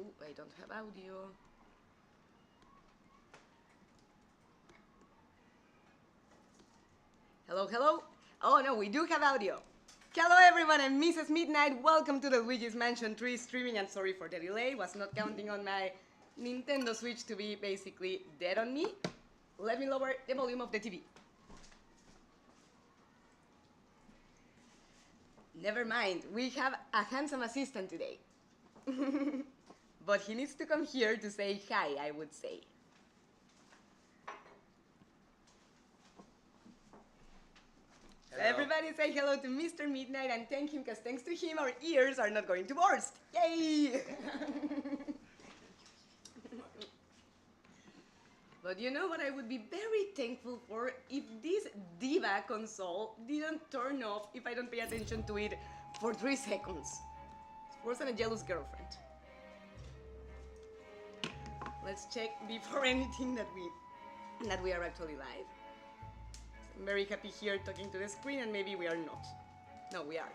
Ooh, I don't have audio. Hello, hello. Oh no, we do have audio. Hello everyone, I'm Mrs. Midnight. Welcome to the Luigi's Mansion 3 streaming, and sorry for the delay. Was not counting on my Nintendo Switch to be basically dead on me. Let me lower the volume of the TV. Never mind, we have a handsome assistant today. But he needs to come here to say hi, I would say. Hello. Everybody say hello to Mr. Midnight and thank him, because thanks to him our ears are not going to burst. Yay! But you know what I would be very thankful for? If this Diva console didn't turn off if I don't pay attention to it for 3 seconds. It's worse than a jealous girlfriend. Let's check before anything that we are actually live. I'm very happy here talking to the screen, and maybe we are not. No, we are.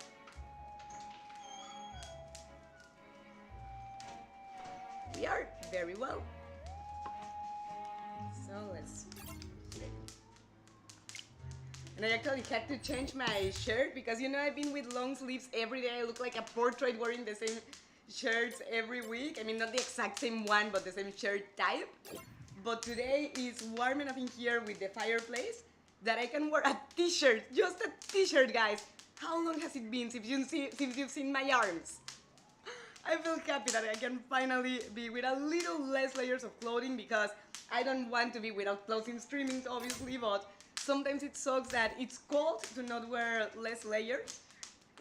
We are very well. So let's see. And I actually had to change my shirt because you know I've been with long sleeves every day. I look like a portrait wearing the same shirts every week. I mean, not the exact same one, but the same shirt type. But today is warm enough in here with the fireplace that I can wear a t-shirt, just a t-shirt, guys. How long has it been since you've seen my arms? I feel happy that I can finally be with a little less layers of clothing, because I don't want to be without clothes in streaming, obviously, but sometimes it sucks that it's cold to not wear less layers,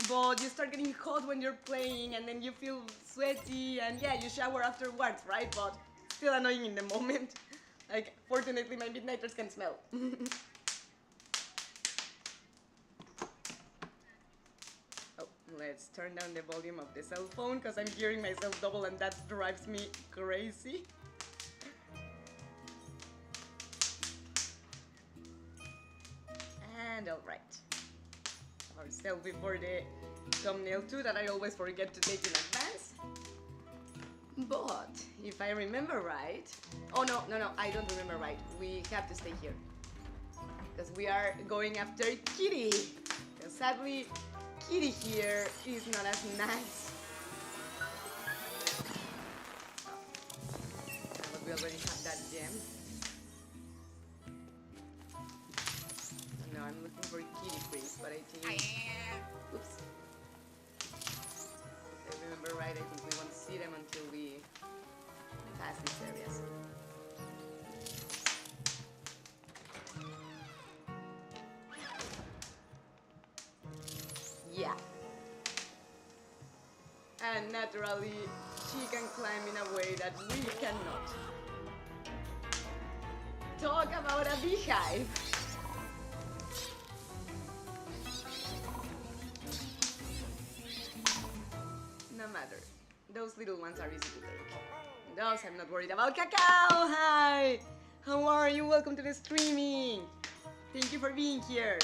but you start getting hot when you're playing, and then you feel sweaty, and yeah, you shower afterwards, right? But still annoying in the moment. Like, fortunately, my midnighters can smell. Let's turn down the volume of the cell phone because I'm hearing myself double and that drives me crazy. And alright. Our selfie for the thumbnail too that I always forget to take in advance. But if I remember right... Oh no, I don't remember right. We have to stay here. Because we are going after Kitty. Because sadly... Kitty here is not as nice. But we already have that gem. No, I'm looking for Kitty Prince, but I think... Oops. If I remember right, I think we won't see them until we pass these areas. Yeah. And naturally, she can climb in a way that we cannot. Talk about a beehive. No matter. Those little ones are easy to take. Those I'm not worried about. Cacao, hi! How are you? Welcome to the streaming. Thank you for being here.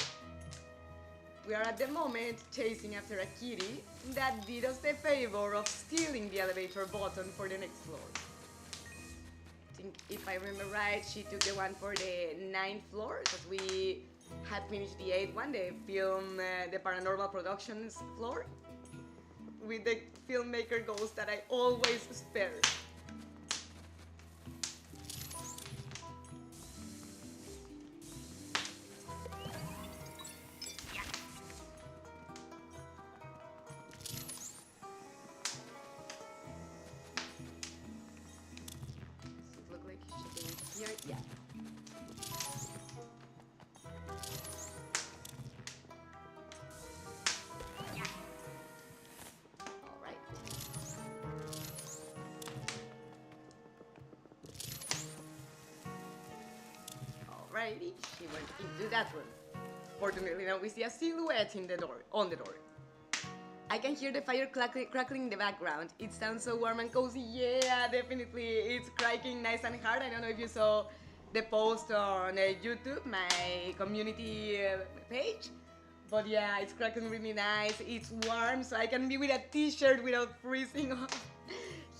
We are at the moment chasing after a kitty that did us the favor of stealing the elevator button for the next floor. I think if I remember right, she took the one for the 9th floor, because we had finished the 8th one, the film, the paranormal productions floor, with the filmmaker ghost that I always spare. Yeah. All right. Alrighty, she went into that room. Fortunately, now we see a silhouette in the door, on the door. I can hear the fire crackling in the background. It sounds so warm and cozy. Yeah, definitely. It's cracking nice and hard. I don't know if you saw the post on YouTube, my community page. But yeah, it's cracking really nice. It's warm, so I can be with a t-shirt without freezing off.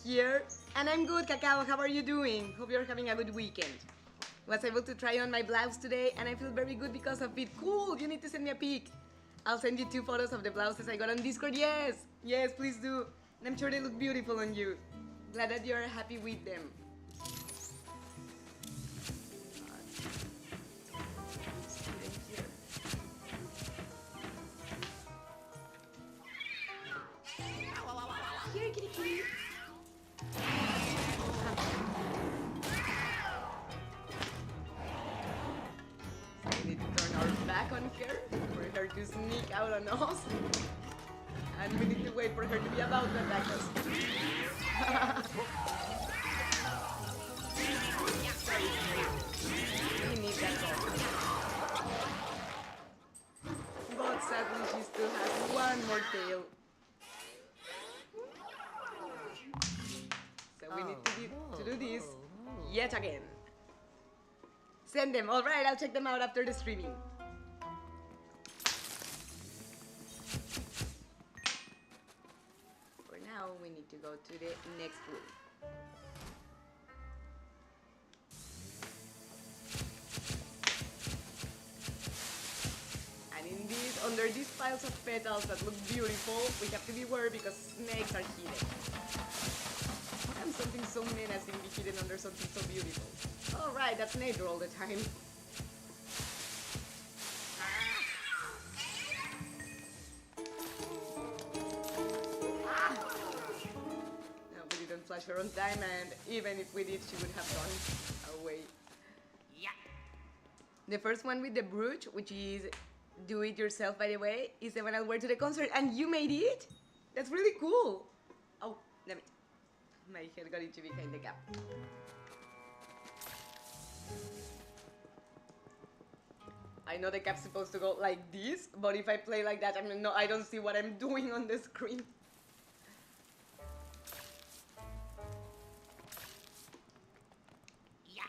here. And I'm good, Cacao. How are you doing? Hope you're having a good weekend. Was able to try on my blouse today and I feel very good because of it. Cool, you need to send me a pic. I'll send you 2 photos of the blouses I got on Discord. Yes, yes, please do. And I'm sure they look beautiful on you. Glad that you're happy with them. Here, kitty kitty. We need to turn our back on her for her to sneak out on us. And we need to wait for her to be about to attack us. We need that ball. But sadly she still has one more tail. So we need to do this yet again. Send them. Alright, I'll check them out after the streaming. For now, we need to go to the next room. And in these, under these piles of petals that look beautiful, we have to beware because snakes are hidden. And something so menacing be hidden under something so beautiful. Alright, that's nature all the time. No, we didn't flash her on time, and even if we did, she would have gone away. Yeah. The first one with the brooch, which is do it yourself, by the way, is the one I'll wear to the concert, and you made it? That's really cool. Oh, damn it. My head got into behind the cap. I know the cap's supposed to go like this, but if I play like that, I don't see what I'm doing on the screen. Yeah.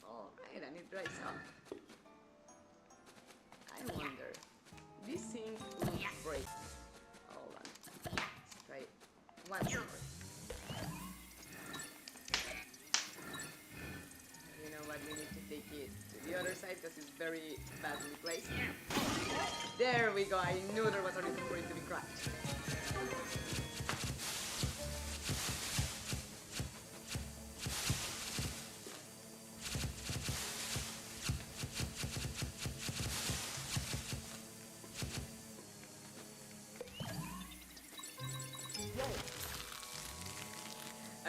Alright, and it dries up. I wonder. This thing looks great. Hold on. Let's try it once more. You know what? We need to take it to the other side because it's very badly placed. There we go. I knew there was a reason for it to be cracked.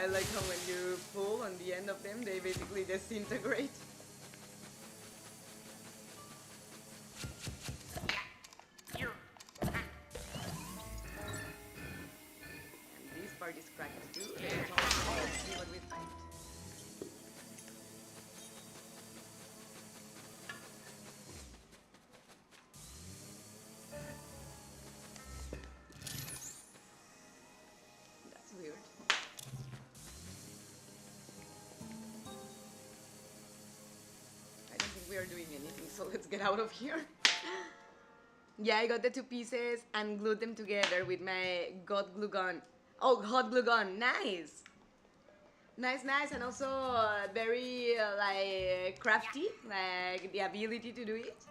I like how when you pull on the end of them, they basically disintegrate. And this part is cracked too. Let's see what we find. That's weird. We are doing anything, so let's get out of here. Yeah, I got the 2 pieces and glued them together with my hot glue gun. Oh, hot glue gun, nice! Nice, nice, and also very like crafty, like the ability to do it.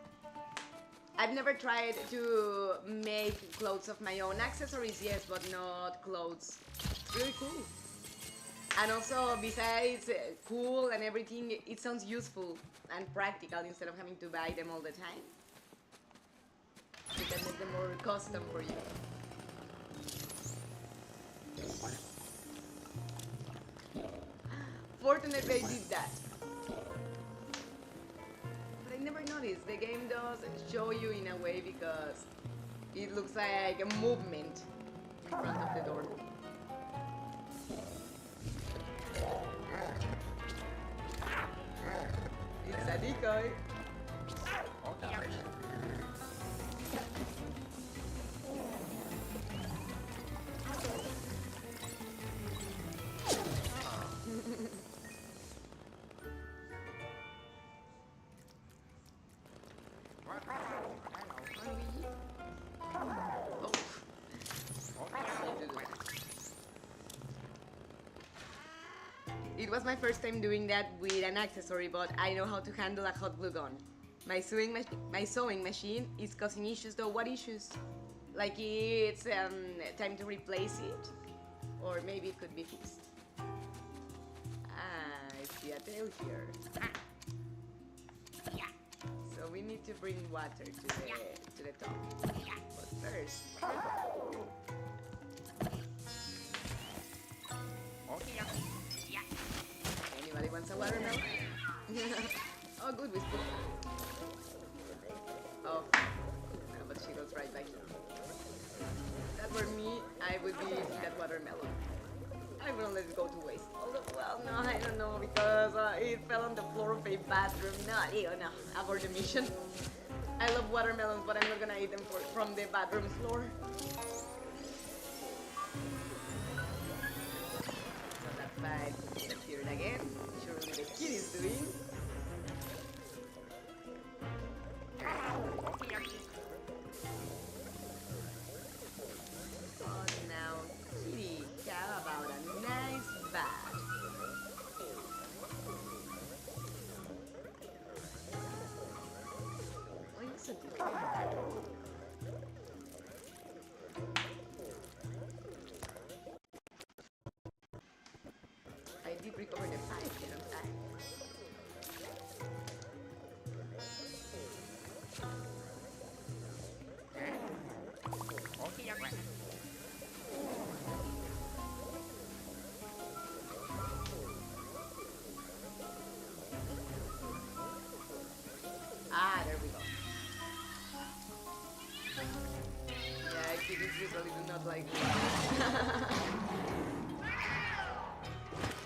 I've never tried to make clothes of my own. Accessories, yes, but not clothes. It's really cool. And also, besides cool and everything, it sounds useful and practical instead of having to buy them all the time. You can make them more custom for you. Fortunately, I did that. But I never noticed. The game does show you in a way because it looks like a movement in front of the door. It's a decoy. It was my first time doing that with an accessory, but I know how to handle a hot glue gun. My sewing machine is causing issues though. What issues? Like it's time to replace it? Or maybe it could be fixed. I see a tail here. So we need to bring water to the top. But first... Anybody wants a watermelon? Oh, good, we spoke. Oh, no, but she goes right back here. If that were me, I would be that watermelon. I wouldn't let it go to waste. Although, well, no, I don't know, because it fell on the floor of a bathroom. No, no, abort the mission. I love watermelons, but I'm not gonna eat them from the bathroom floor. So that bag appeared again. Surely the kid is doing. Oh, now, Kitty, how about a nice bath? Oh, it's a good one. I did recover the pipe, didn't I? Ah, there we go. Yeah, kitties usually do not like this.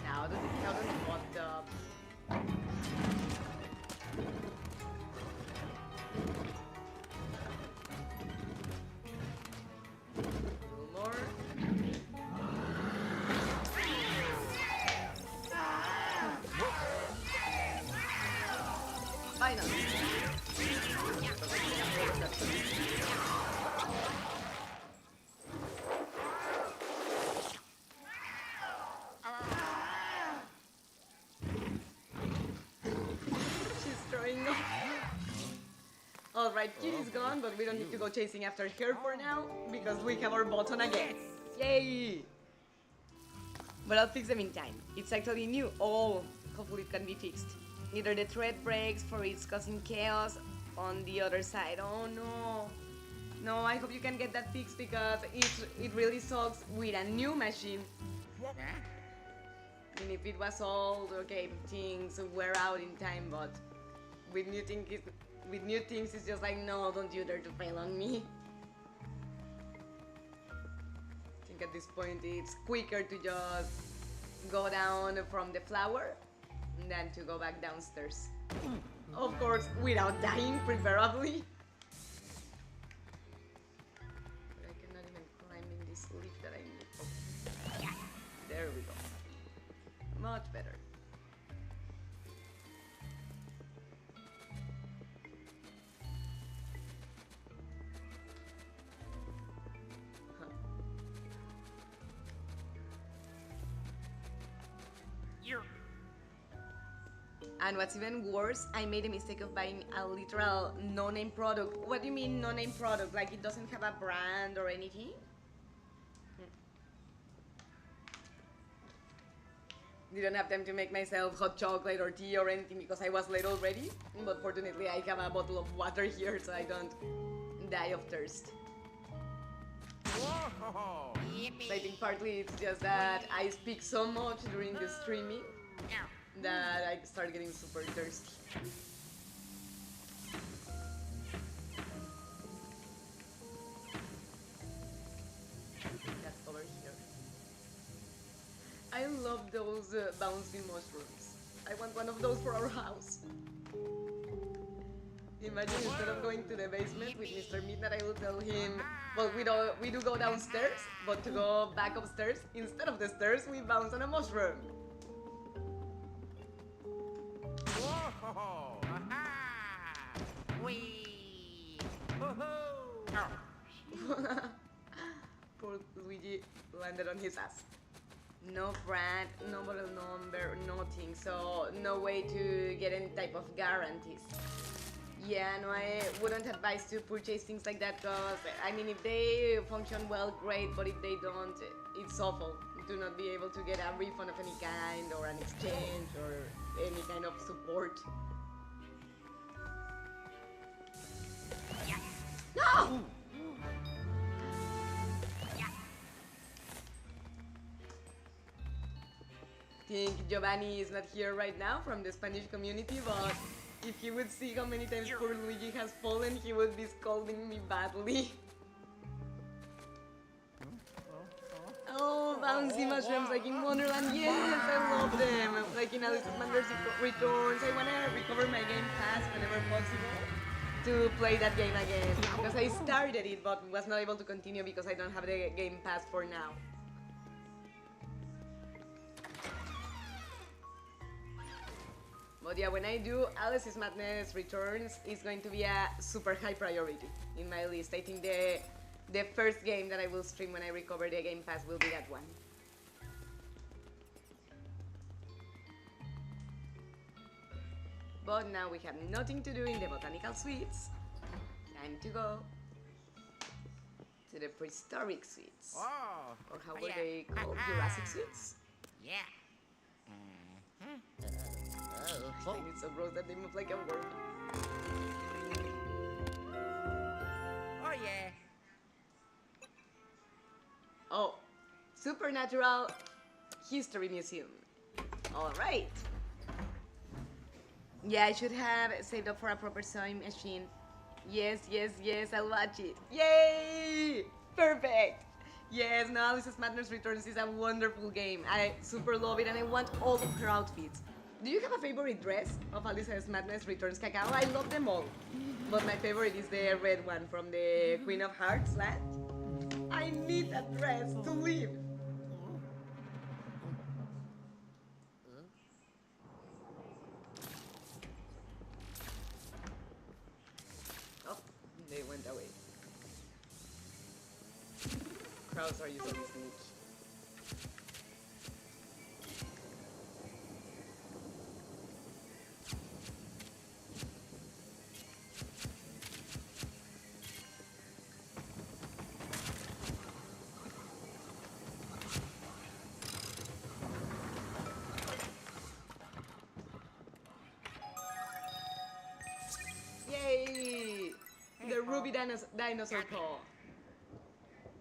Now does it count on the hot tub? More. Finally. She's throwing up. Alright, Kitty's gone, but we don't need to go chasing after her for now, because we have our button again. Yay! But I'll fix them in time. It's actually new. Oh, hopefully it can be fixed. Either the thread breaks for it's causing chaos on the other side. Oh no. No, I hope you can get that fixed because it really sucks with a new machine. I mean, if it was old, okay, things wear out in time, but with new things, it's just like, no, don't you dare to fail on me. I think at this point it's quicker to just go down from the flower than to go back downstairs. Of course, without dying, preferably. But I cannot even climb in this leaf that I need. Oh. There we go. Much better. And what's even worse, I made a mistake of buying a literal no-name product. What do you mean no-name product? Like it doesn't have a brand or anything? Didn't have time to make myself hot chocolate or tea or anything because I was late already. But fortunately I have a bottle of water here so I don't die of thirst. So I think partly it's just that I speak so much during the streaming that I start getting super thirsty. That's over here. I love those bouncy mushrooms. I want one of those for our house. Imagine instead of going to the basement with Mr. Midnight, I will tell him, well, we do go downstairs, but to go back upstairs, instead of the stairs, we bounce on a mushroom. Whoa! Aha! Wee! Woohoo! Oh. Poor Luigi landed on his ass. No brand, no model number, nothing. So no way to get any type of guarantees. Yeah, no, I wouldn't advise to purchase things like that because, I mean, if they function well, great, but if they don't, it's awful. Do not be able to get a refund of any kind or an exchange or any kind of support. No! Think Giovanni is not here right now from the Spanish community, but if he would see how many times poor Luigi has fallen, he would be scolding me badly. Oh, bouncy mushrooms like in Wonderland. Yes, I love them. Like in Alice's Madness Returns. I want to recover my Game Pass whenever possible to play that game again. Because I started it but was not able to continue because I don't have the Game Pass for now. But yeah, when I do, Alice's Madness Returns is going to be a super high priority in my list. I think the first game that I will stream when I recover the Game Pass will be that one. But now we have nothing to do in the botanical suites. Time to go to the prehistoric suites. Oh. Or how were they called? Jurassic suites? Yeah. I find it so gross that they move like a worm. Oh, yeah. Oh, Supernatural History Museum. All right. Yeah, I should have saved up for a proper sewing machine. Yes, yes, yes, I'll watch it. Yay! Perfect! Yes, no, Alice's Madness Returns is a wonderful game. I super love it and I want all of her outfits. Do you have a favorite dress of Alice's Madness Returns, Cacao? I love them all. But my favorite is the red one from the Queen of Hearts land. I need that dress to live. Oh, they went away. Crows are usually sneaky. Yay! The ruby dinosaur paw.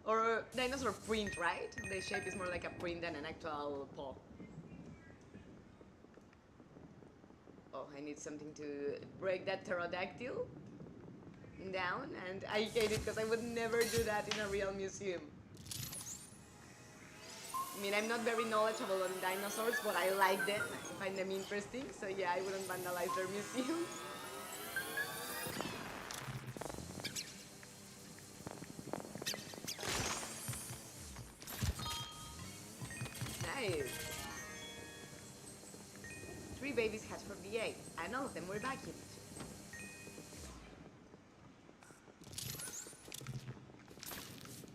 Or dinosaur print, right? The shape is more like a print than an actual paw. Oh, I need something to break that pterodactyl down, and I hate it because I would never do that in a real museum. I mean, I'm not very knowledgeable on dinosaurs, but I like them. I find them interesting, so yeah, I wouldn't vandalize their museums. Nice. 3 babies hatched from the egg, and all of them were vacuumed.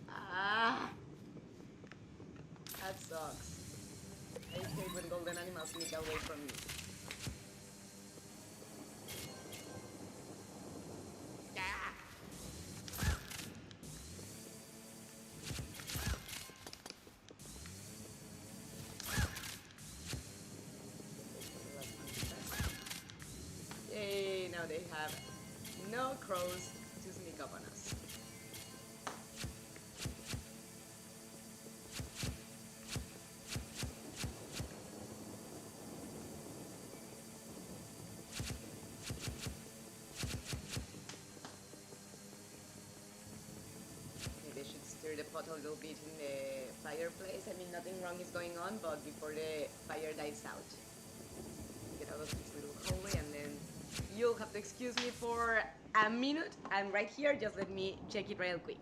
Ah, that sucks. I hate when golden animals sneak away from me. Yay, now they have no crows to sneak up on us. Maybe I should stir the pot a little bit in the fireplace. I mean, nothing wrong is going on, but before the fire dies out. Get out of this little hallway and then you'll have to excuse me for a minute. I'm right here, just let me check it real quick.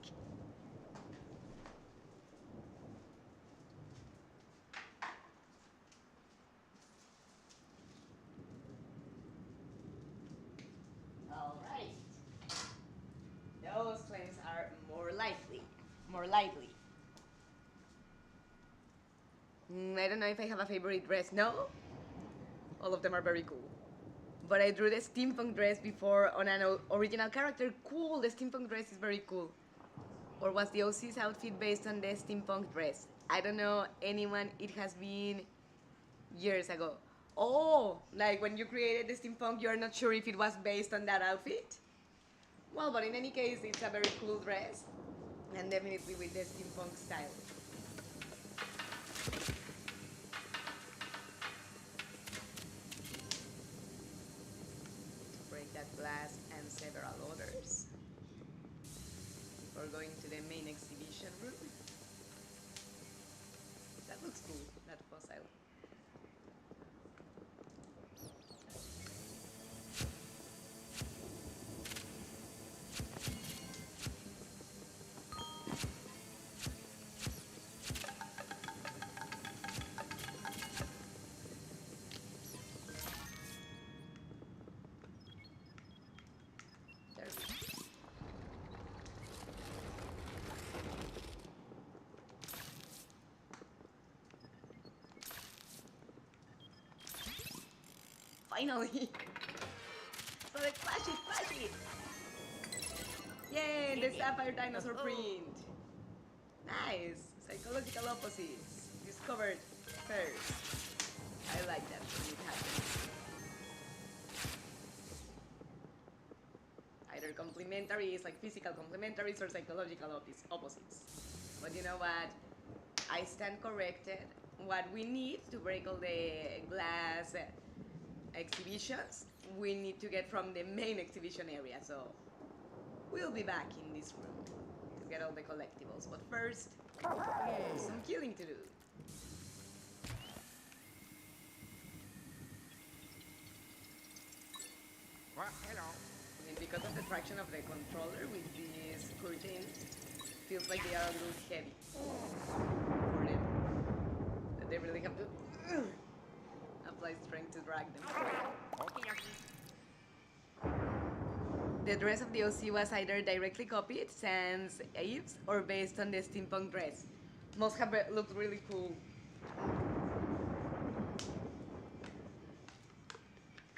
Alright. Those claims are more likely. More likely. I don't know if I have a favorite dress. No? All of them are very cool. But I drew the steampunk dress before on an original character. Cool, the steampunk dress is very cool. Or was the OC's outfit based on the steampunk dress? I don't know anyone, it has been years ago. Oh, like when you created the steampunk, you're not sure if it was based on that outfit? Well, but in any case, it's a very cool dress. And definitely with the steampunk style. Break that glass and several others. Before going to the main exhibition room. That looks cool, that fossil. Finally! So let's flash it! Yay, the sapphire dinosaur print! Nice! Psychological opposites. Discovered first. I like that when it happens. Either complementaries, like physical complementaries, or psychological opposites. But you know what? I stand corrected. What we need to break all the glass exhibitions, we need to get from the main exhibition area, so we'll be back in this room to get all the collectibles, but first, some killing to do. Well, hello. And because of the traction of the controller with these curtains, feels like they are a little heavy for them. That they really have to apply strength to drag them. Okay. The dress of the OC was either directly copied, sans Eve's, or based on the steampunk dress. Must have looked really cool.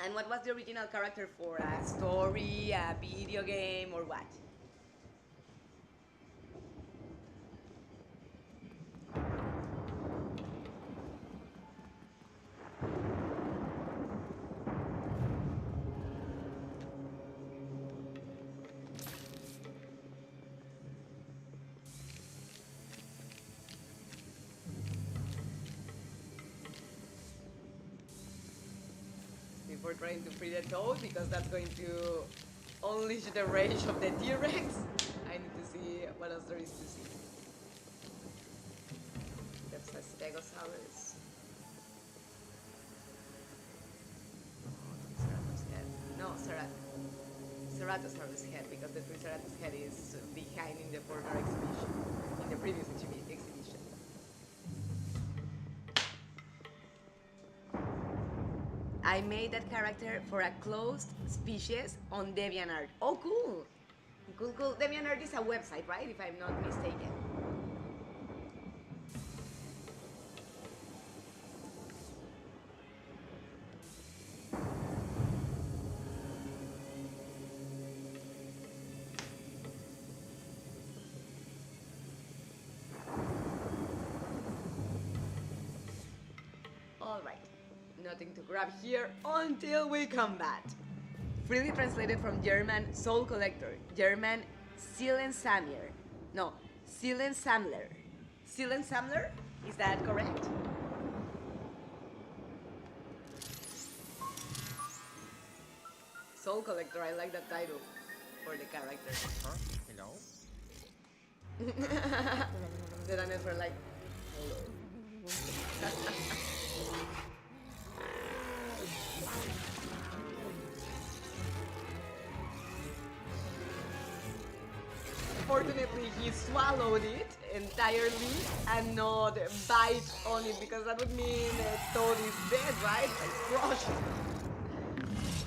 And what was the original character for? A story, a video game, or what? Before trying to free the toad, because that's going to unleash the rage of the T-Rex. I need to see what else there is to see. That's a Stegosaurus. Triceratops head. No, Ceratosaurus head, because the Triceratops head is behind in the former exhibition, in the previous exhibition. I made that character for a closed species on DeviantArt. Oh, cool! Cool, cool. DeviantArt is a website, right? If I'm not mistaken. All right. Nothing to grab here until we come back. Freely translated from German Soul Collector, German Seelensammler. No, Seelensammler. Seelensammler? Is that correct? Soul Collector, I like that title for the character. Hello. The Danes were like, hello. Fortunately, he swallowed it entirely and not bite on it, because that would mean Toad is dead, right? Like crushed.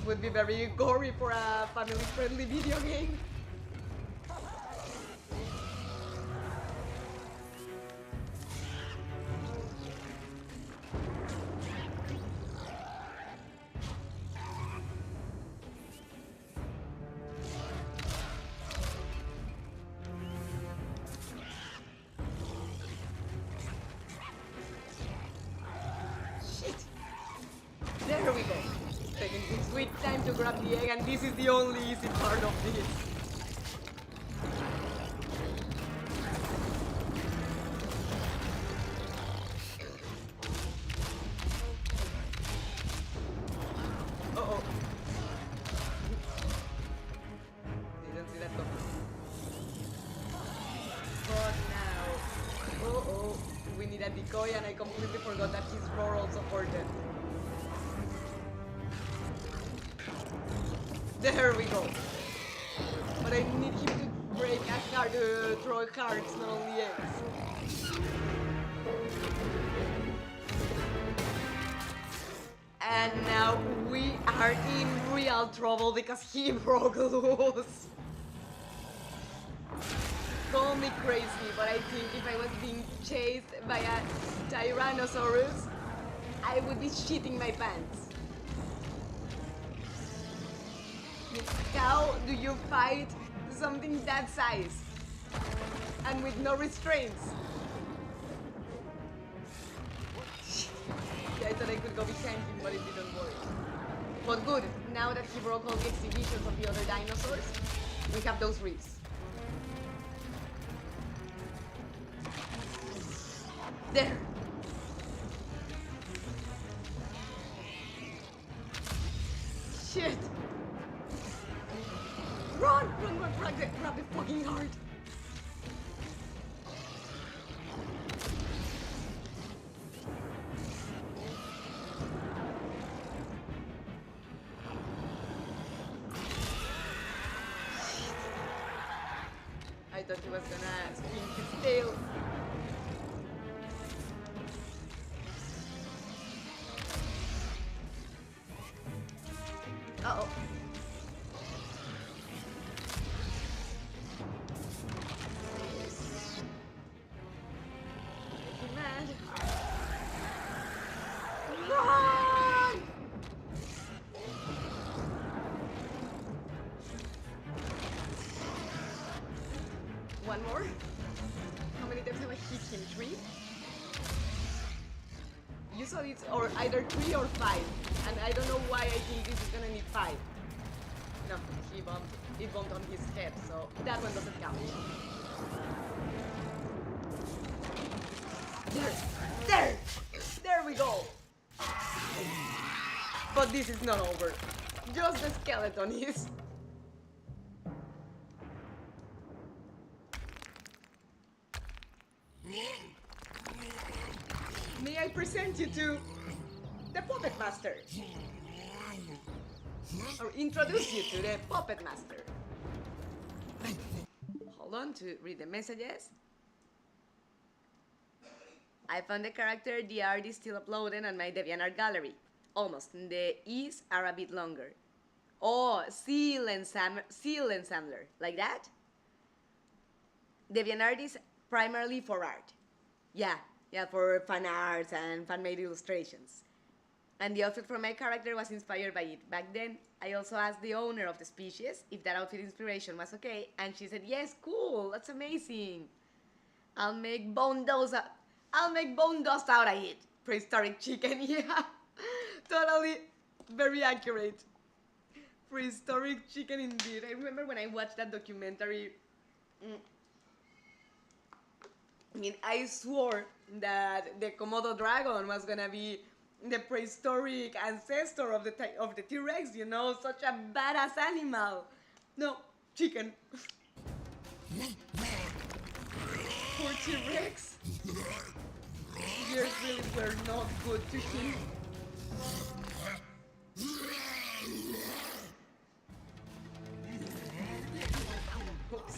Would be very gory for a family-friendly video game. time to grab the egg, and this is the only easy part of this. Uh-oh. Didn't see that coming. But now... Uh-oh. We need a decoy, and I completely forgot that his roar also supported. There we go. But I need him to break a card, throw cards, not only eggs. And now we are in real trouble because he broke loose. Call me crazy, but I think if I was being chased by a Tyrannosaurus, I would be shitting my pants. How do you fight something that size and with no restraints? Yeah, I thought I could go behind him, but it didn't work. But good, now that he broke all the exhibitions of the other dinosaurs, we have those reefs. There. Shit. Run, grab the fucking heart. I thought he was gonna spin his tail. Uh-oh. Mad. Run! One more? How many times have I hit him? 3? Usually it's or either 3 or 5. And I don't know why I think this is gonna need 5. No, it bumped on his head, so that one doesn't count. There we go. But this is not over. Just the skeleton is. May I present you to the Puppet Master? Or introduce you to the Puppet Master. Hold on to read the messages. I found the character, the art is still uploaded on my DeviantArt gallery. Almost. The E's are a bit longer. Oh, seal ensembler. Like that? DeviantArt is primarily for art. Yeah, for fan arts and fan-made illustrations. And the outfit for my character was inspired by it. Back then, I also asked the owner of the species if that outfit inspiration was okay, and she said, yes, cool, that's amazing. I'll make bone dust out of it. Prehistoric chicken, yeah. Totally, very accurate. Prehistoric chicken indeed. I remember when I watched that documentary, I mean, I swore that the Komodo dragon was gonna be the prehistoric ancestor of the T-Rex, you know, such a badass animal. No, chicken. Poor T-Rex. Years really were not good to him. Oops.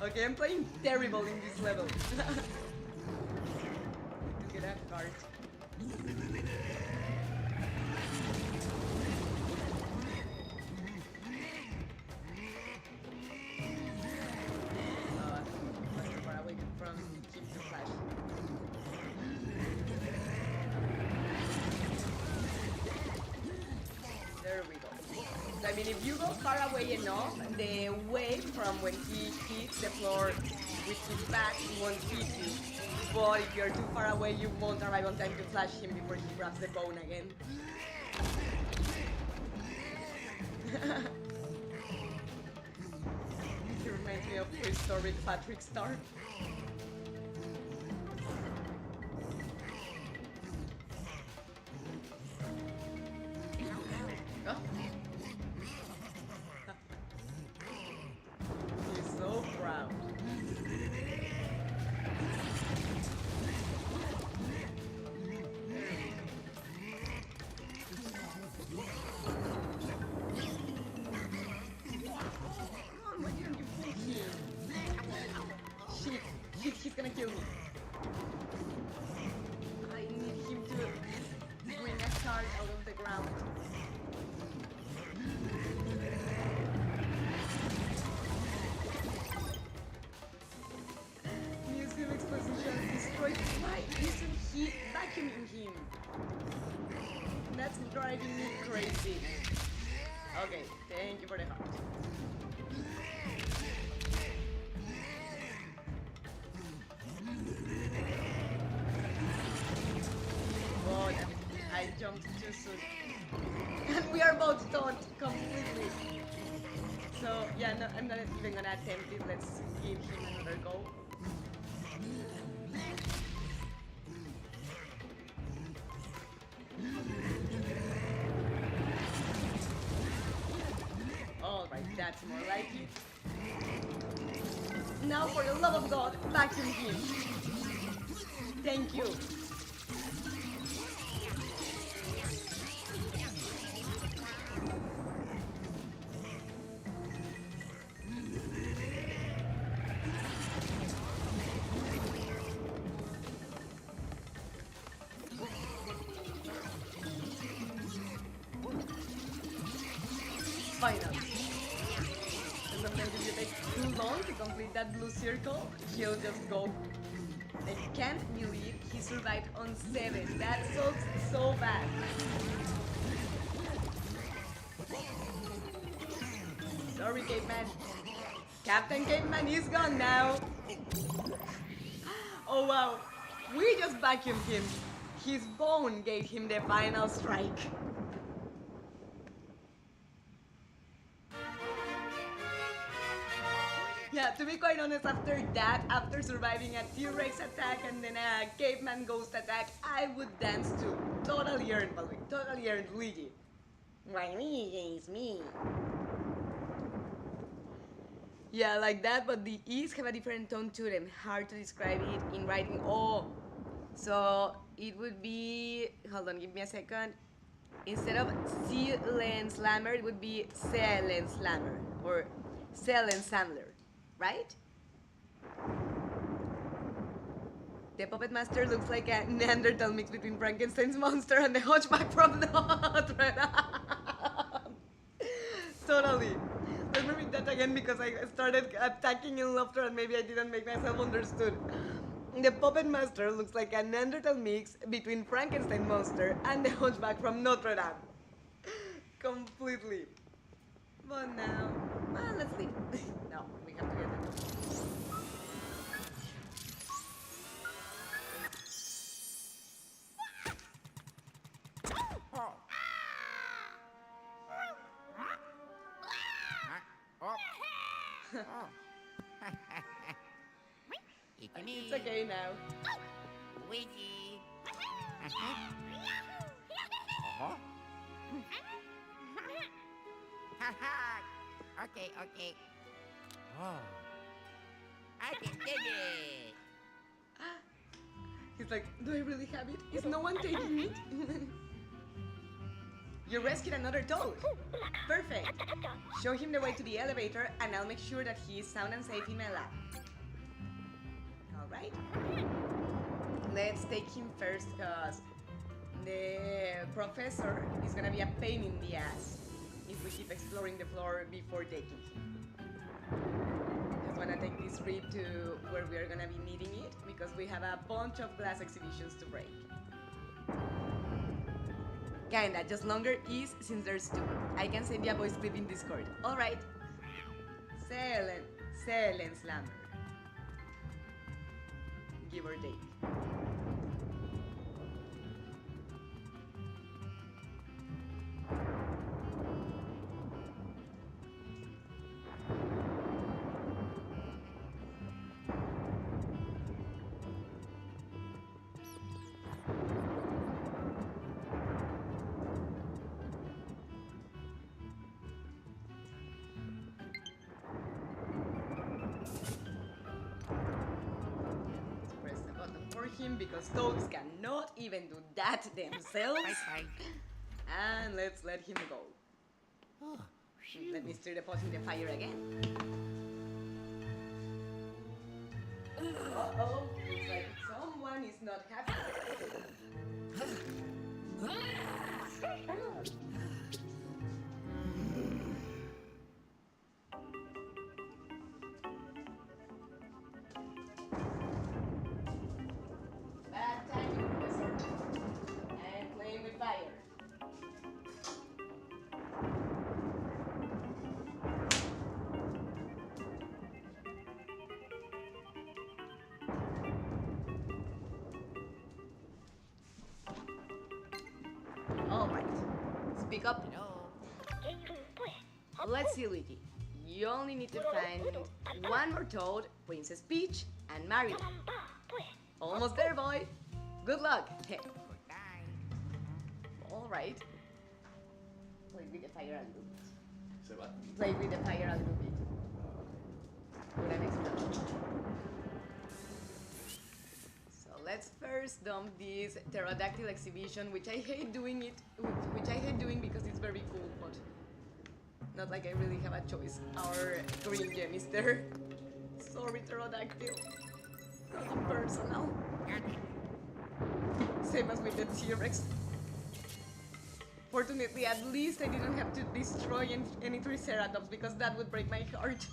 Okay, I'm playing terrible in this level. Get a card. Far away from him to flash. There we go. I mean, if you go far away enough, the wave from when he hits the floor with his back won't hit you. But if you're too far away, you won't arrive on time to flash him before he grabs the bone again. He reminds me of prehistoric Patrick Star. Oh. He's so proud. Why didn't you pull him? Shit, he's gonna kill me. I need him to bring a card out of the ground. Museum exposition destroyed. Why isn't he vacuuming him? That's driving me crazy. Okay, thank you for the heart. But I jumped too soon. And we are both stunned completely. So yeah, no, I'm not even gonna attempt it. Let's give him another go. Alright, that's more like it. Now for the love of God, vacuum him. Thank you. Finally. And sometimes if you take too long to complete that blue circle, he'll just go. I can't believe he survived on 7. That sucks so bad. Sorry, Caveman. Captain Caveman is gone now. Oh wow, we just vacuumed him. His bone gave him the final strike. Yeah, to be quite honest, after that, after surviving a T-Rex attack and then a caveman ghost attack, I would dance too. Totally earned, Balui. Totally earned Luigi. Why me is me. Yeah, like that, but the E's have a different tone to them. Hard to describe it in writing. Oh, so it would be. Hold on, give me a second. Instead of Seelen Slammer, it would be Seelen Slammer or Seelen Samler, right? The Puppet Master looks like a Neanderthal mix between Frankenstein's monster and the Hunchback from Notre Dame. Totally. Let me read that again because I started attacking in laughter and maybe I didn't make myself understood. The Puppet Master looks like a Neanderthal mix between Frankenstein monster and the Hunchback from Notre Dame. Completely. But now, well, let's leave. No, we have to get it. Oh. Oh. Oh. It's me. It's okay now. Luigi. Uh-huh. Okay, okay. Oh. I can take it. He's like, do I really have it? Is no one taking it? You rescued another toad. Perfect. Show him the way to the elevator and I'll make sure that he is sound and safe in my lab. Alright. Let's take him first because the professor is gonna be a pain in the ass if we keep exploring the floor before taking him. Just wanna take this trip to where we are gonna be needing it because we have a bunch of glass exhibitions to break. Kinda, just longer is since there's 2. I can send you a voice clip in Discord. Alright. Seelen Slammer. Give or take. him because toads cannot even do that themselves. Bye. And let's let him go. Oh, Let me stir the pot in the fire again. Uh-oh, looks like someone is not happy. Bad timing, Professor. And playing with fire. All right. Speak up. hello. Let's see, Luigi. You only need to find one more toad, Princess Peach, and marry them. Almost there, boy. Good luck. Goodbye. All right. Play with the fire a little bit. Say what? Play with the fire a little bit. Put an extra. So let's first dump this pterodactyl exhibition, which I hate doing because it's very cool, but not like I really have a choice. Our green gem is there. Sorry, pterodactyl. Nothing personal. Same as with the T-Rex. Fortunately, at least I didn't have to destroy any Triceratops because that would break my heart.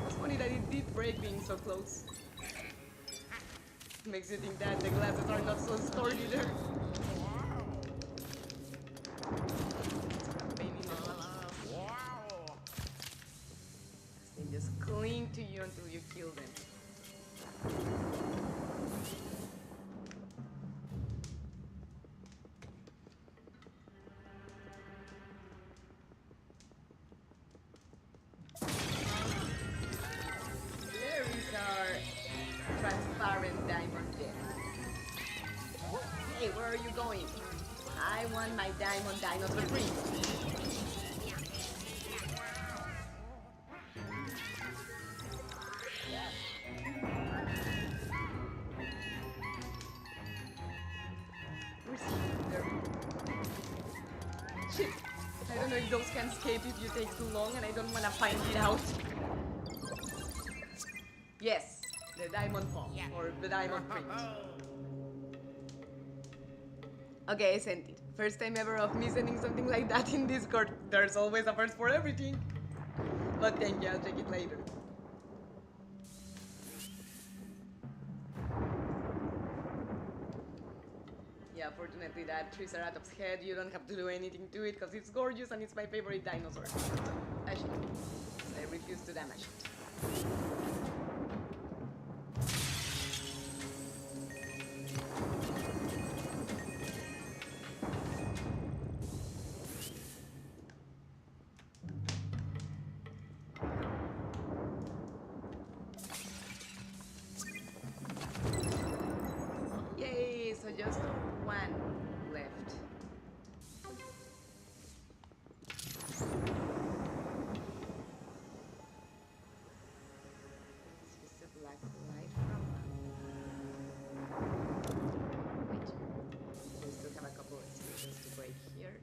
It's funny that it did break being so close. Makes you think that the glasses are not so sturdy there. Pain in the butt. They just cling to you until you kill them. There is our transparent diamond gem. Hey, where are you going? I want my diamond dinosaur free. Where's he? There. Shit! I don't know if those can escape if you take too long, and I don't want to find it out. Yes, the diamond paw, Yeah. or the diamond print. Okay, I sent it. First time ever of me sending something like that in Discord. There's always a first for everything. But thank you, I'll check it later. Yeah, fortunately that Triceratops head, you don't have to do anything to it because it's gorgeous and it's my favorite dinosaur. Actually, I refuse to damage it. Yay, so just one left. It's just a black light from... Wait. We still have a couple of exhibitions to break here.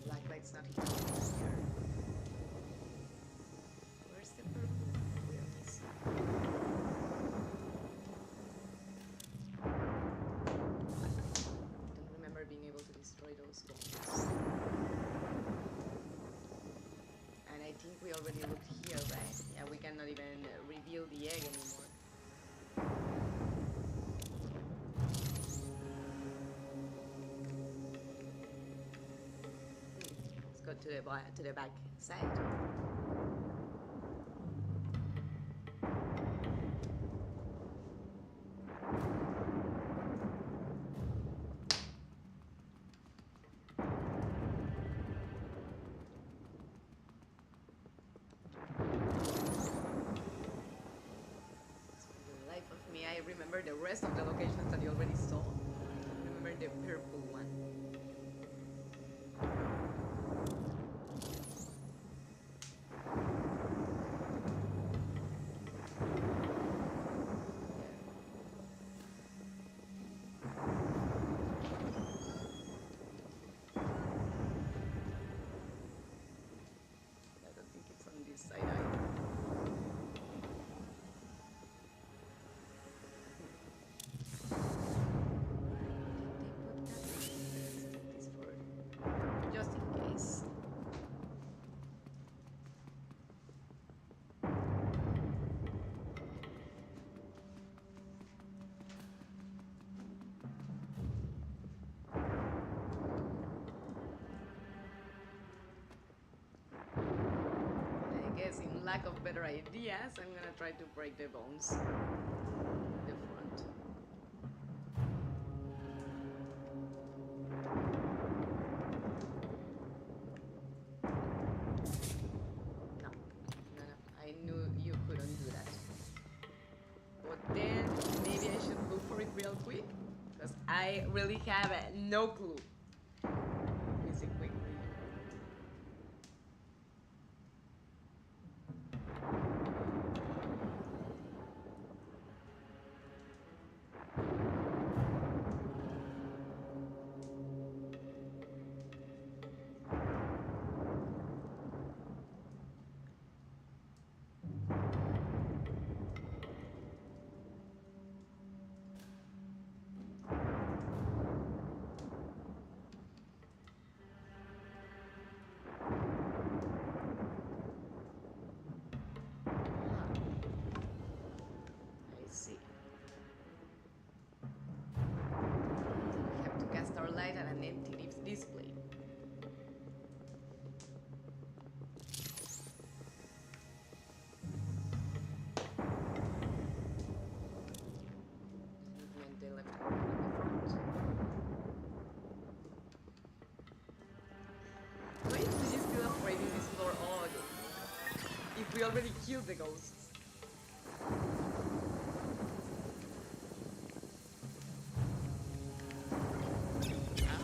Black light's not here. Where's the purple? Where is it? Don't remember being able to destroy those bombs. And I think we already looked here, right? Yeah, we cannot even reveal the egg anymore. Let's go to the back side. me. I remember the rest of the locations that you already saw. Remember the purple one. I don't think it's on this side either. Just in case. I guess in lack of better ideas, I'm gonna try to break the bones. The front. No, I knew you couldn't do that. But then maybe I should look for it real quick, because I really have no clue. Let me see quickly. I see. We have to cast our light at an empty display. Movement the left corner in the front. Why is Luigi still afraid in this floor? Oh, if we already killed the ghosts.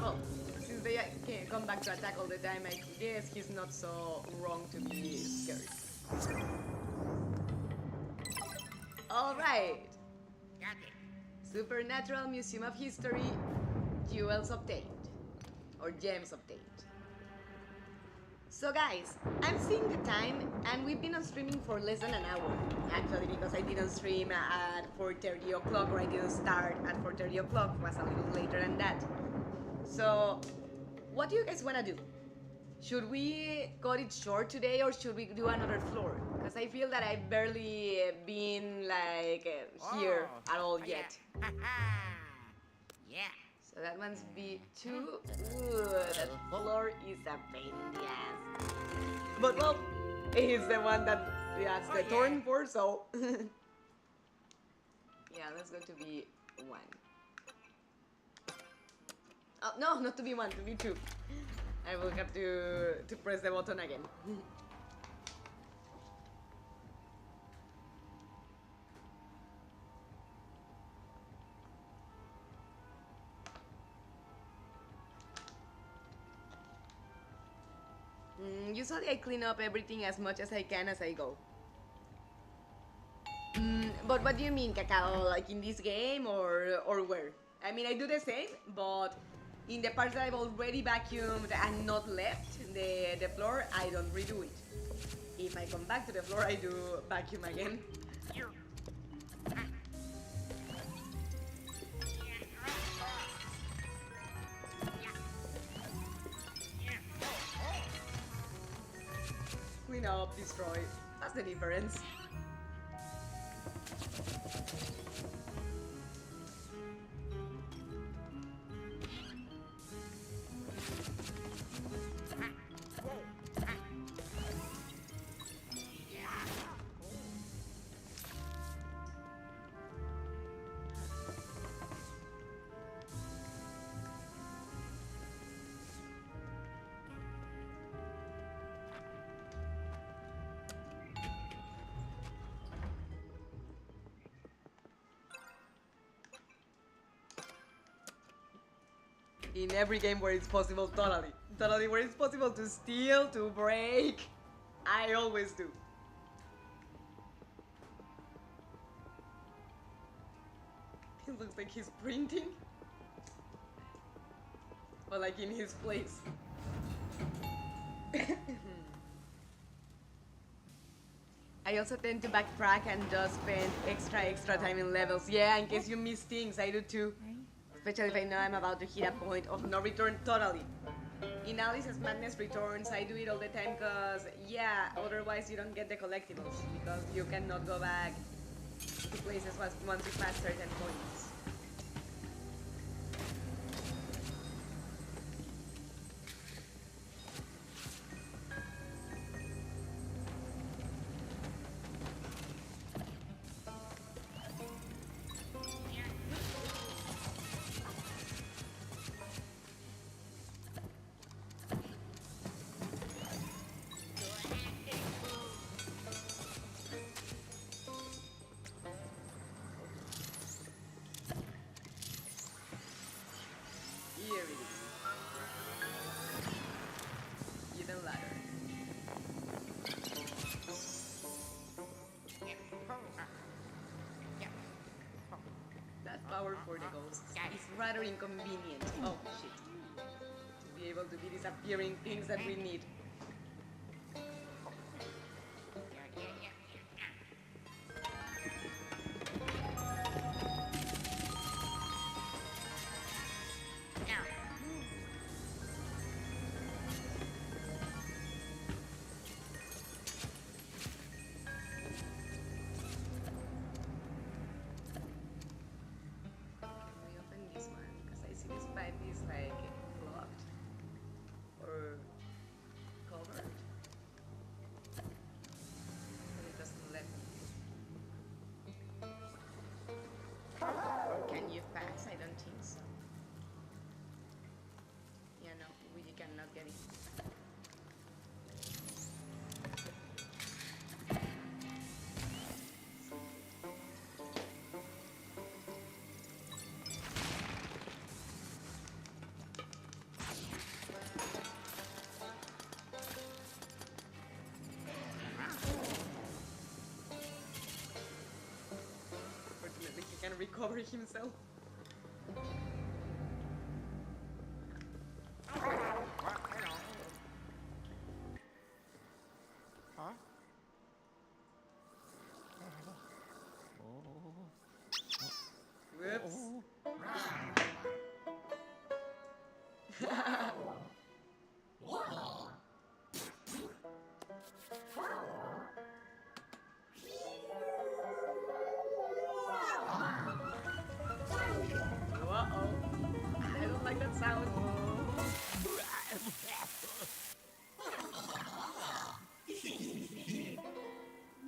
Well, since they can come back to attack all the time, I guess he's not so wrong to be scared. Alright! Got it. Supernatural Museum of History, jewels obtained. Or gems obtained. So guys, I'm seeing the time and we've been on streaming for less than an hour. Actually, because I didn't stream at 4:30 o'clock or I didn't start at 4:30 o'clock, it was a little later than that. So, what do you guys want to do? Should we cut it short today or should we do another floor? Because I feel that I've barely been like here at all yet. Yeah. Yeah. So that one's B2. Ooh, that floor is a pain in the ass. But well, he's the one that has the thorn for, so. Yeah, let's go to B1. Oh, no, not to B1, to B2. I will have to press the button again. Usually I clean up everything as much as I can as I go. But what do you mean, Cacao? Like in this game or where? I mean, I do the same, but in the parts that I've already vacuumed and not left the floor, I don't redo it. If I come back to the floor, I do vacuum again. Clean up, destroy. That's the difference. In every game where it's possible, totally. Totally, where it's possible to steal, to break. I always do. It looks like he's printing. Or like in his place. I also tend to backtrack and just spend extra time in levels. Yeah, in case you miss things, I do too. Especially if I know I'm about to hit a point of no return totally. In Alice's Madness Returns, I do it all the time because, yeah, otherwise you don't get the collectibles because you cannot go back to places once you pass certain points. Here it is. Hidden ladder. That power for the ghosts is rather inconvenient. Oh shit. To be able to be disappearing things that we need. We open this one because I see this pipe is like blocked or covered. But it doesn't let me. Can you pass? I don't think so. Yeah, no, we cannot get in. Fortunately, he can recover himself. Huh? Whoops. Uh-oh. I don't like that sound.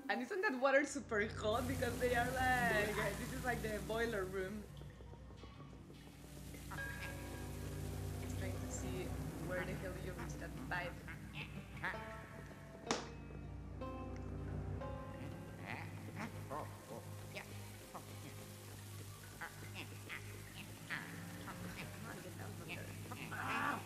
And isn't that water super hot? Because they are like, this is like the boiler room. Just trying to see where the hell you reach that pipe. Come on, get down from there. Ah!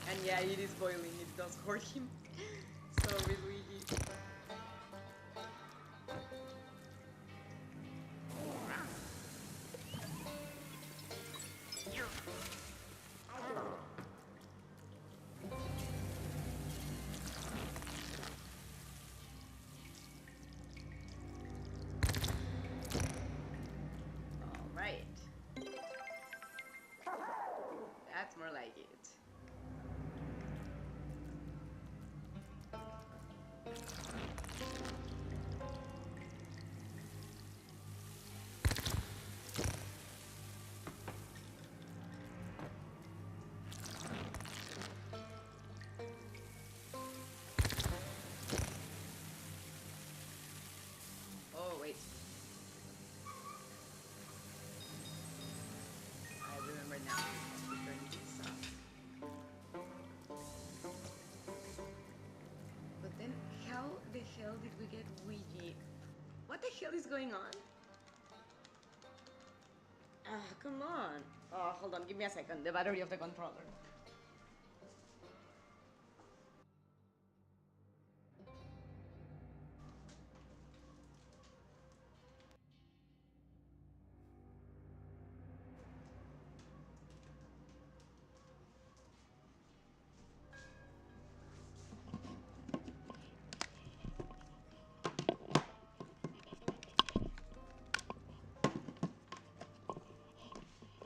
And yeah, it is boiling. It does hurt him. Sorry, Luigi. All right. That's more like it. Oh, wait. What the hell is going on? Ah, come on. Oh, hold on, give me a second. The battery of the controller.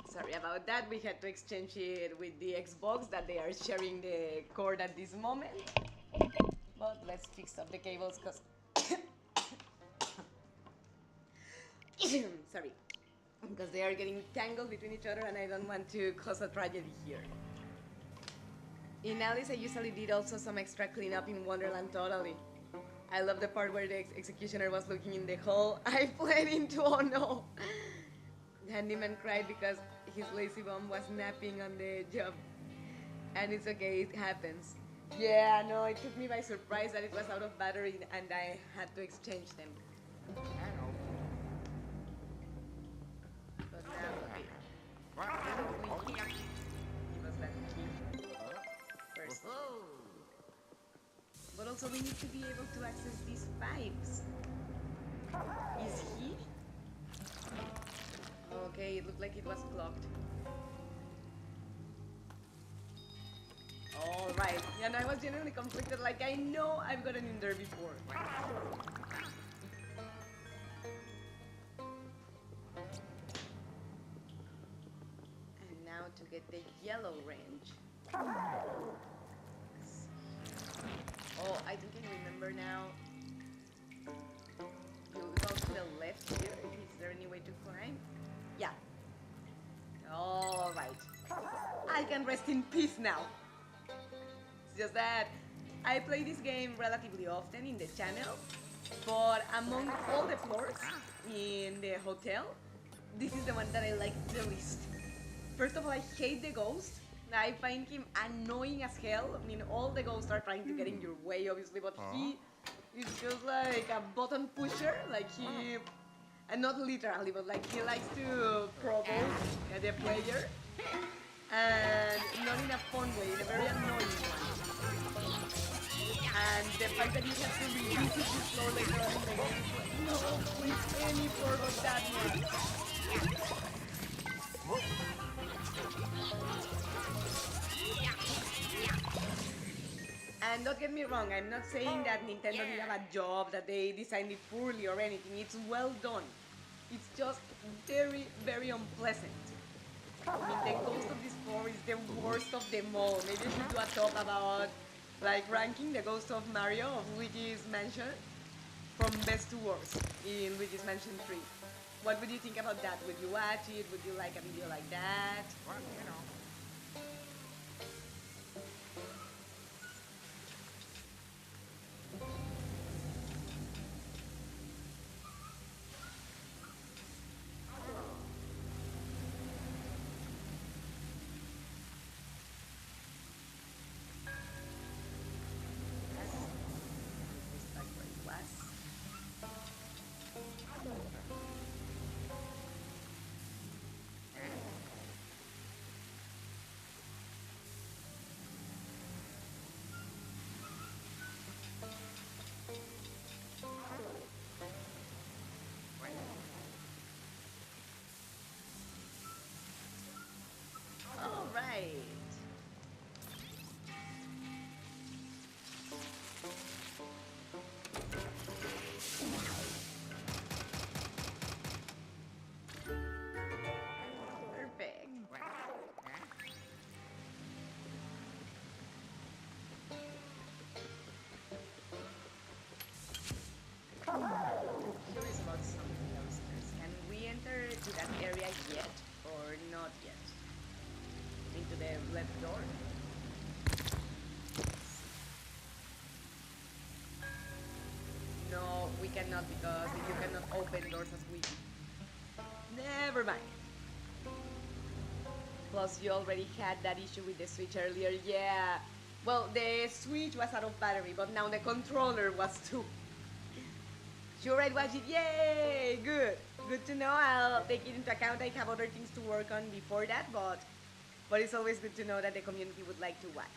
Sorry about that. We had to exchange it with the Xbox that they are sharing the cord at this moment. But let's fix up the cables because sorry, because they are getting tangled between each other and I don't want to cause a tragedy here. In Alice, I usually did also some extra cleanup in Wonderland totally. I love the part where the executioner was looking in the hole. I fled into oh no. The handyman cried because his lazy bum was napping on the job. And it's okay, it happens. Yeah, no, it took me by surprise that it was out of battery and I had to exchange them. Hello. But now, okay. What? Give us that key first. Whoa. But also we need to be able to access these pipes. Is he? Okay, it looked like it was clogged. Alright, yeah, no, I was genuinely conflicted, like I know I've gotten in there before. And now to get the yellow range. Oh, I think I remember now. You go to the left here. Is there any way to climb? Yeah. Alright. I can rest in peace now. It's just that I play this game relatively often in the channel, but among all the floors in the hotel, this is the one that I like the least. First of all, I hate the ghost. I find him annoying as hell. I mean, all the ghosts are trying to get in your way, obviously, but he is just like a button pusher. Like he, and not literally, but like he likes to provoke the player, and not in a fun way, in a very annoying one. And the fact that you have to revisit this floor later on in the game, is like, no, please, any floor but that one. And don't get me wrong, I'm not saying that Nintendo did have a job, that they designed it poorly or anything. It's well done. It's just very, very unpleasant. I mean, the ghost of this floor is the worst of them all. Maybe I should do a talk about, like, ranking the ghost of Mario, of Luigi's Mansion, from best to worst in Luigi's Mansion 3. What would you think about that? Would you watch it? Would you like a video like that? Well, you know. Alright. Perfect. Curious about something downstairs. Can we enter to that area yet or not yet? Into the left door. No, we cannot because you cannot open doors as we do. Never mind. Plus, you already had that issue with the Switch earlier. Yeah. Well, the Switch was out of battery, but now the controller was too. Sure, I'd watch it. Yay! Good. Good to know. I'll take it into account. I have other things to work on before that, but it's always good to know that the community would like to watch.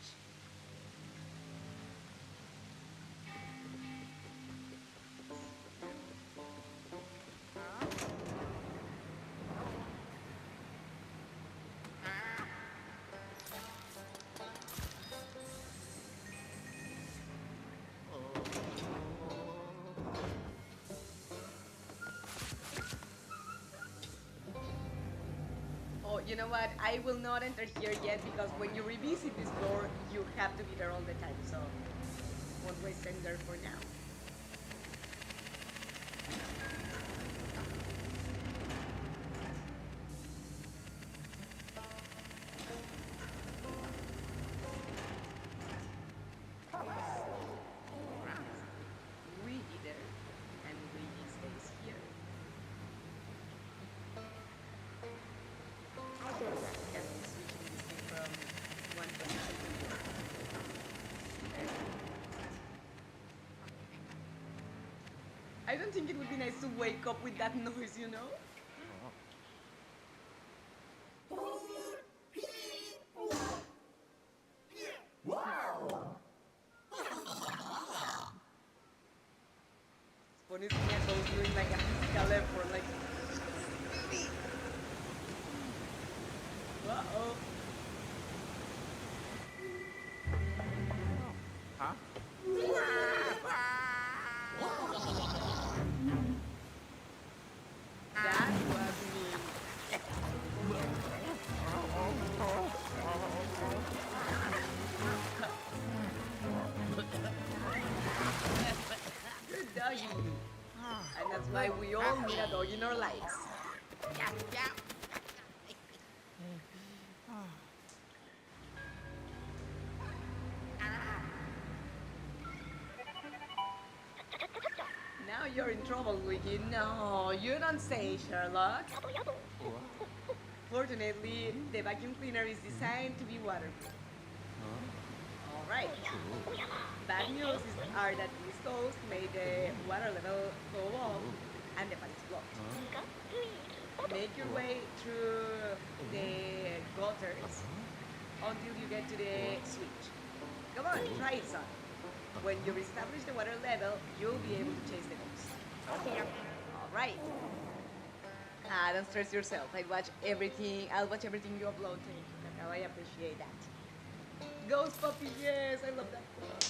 Oh, you know what? I will not enter here yet because when you revisit this floor, you have to be there all the time. So, won't waste time there for now. Luigi there, and Luigi stays here. Can we switch this thing from one to another? I don't think it would be nice to wake up with that noise, you know? Funny thing is, I was doing like a physical effort, like. Uh-oh. Huh? That was me. Good doggy. And that's why we all need a dog in our lives. Yeah, yeah. Now you're in trouble, Luigi. No, you don't say, Sherlock. Fortunately, the vacuum cleaner is designed to be waterproof. Alright. Bad news are that these stoves made the water level go up and the pan is blocked. Make your way through the gutters until you get to the switch. Come on, try it, son. When you reestablish the water level, you'll be able to chase the ghost. Alright. Ah, don't stress yourself. I'll watch everything you upload to Kakao. I appreciate that. Ghost puppy, yes, I love that pup.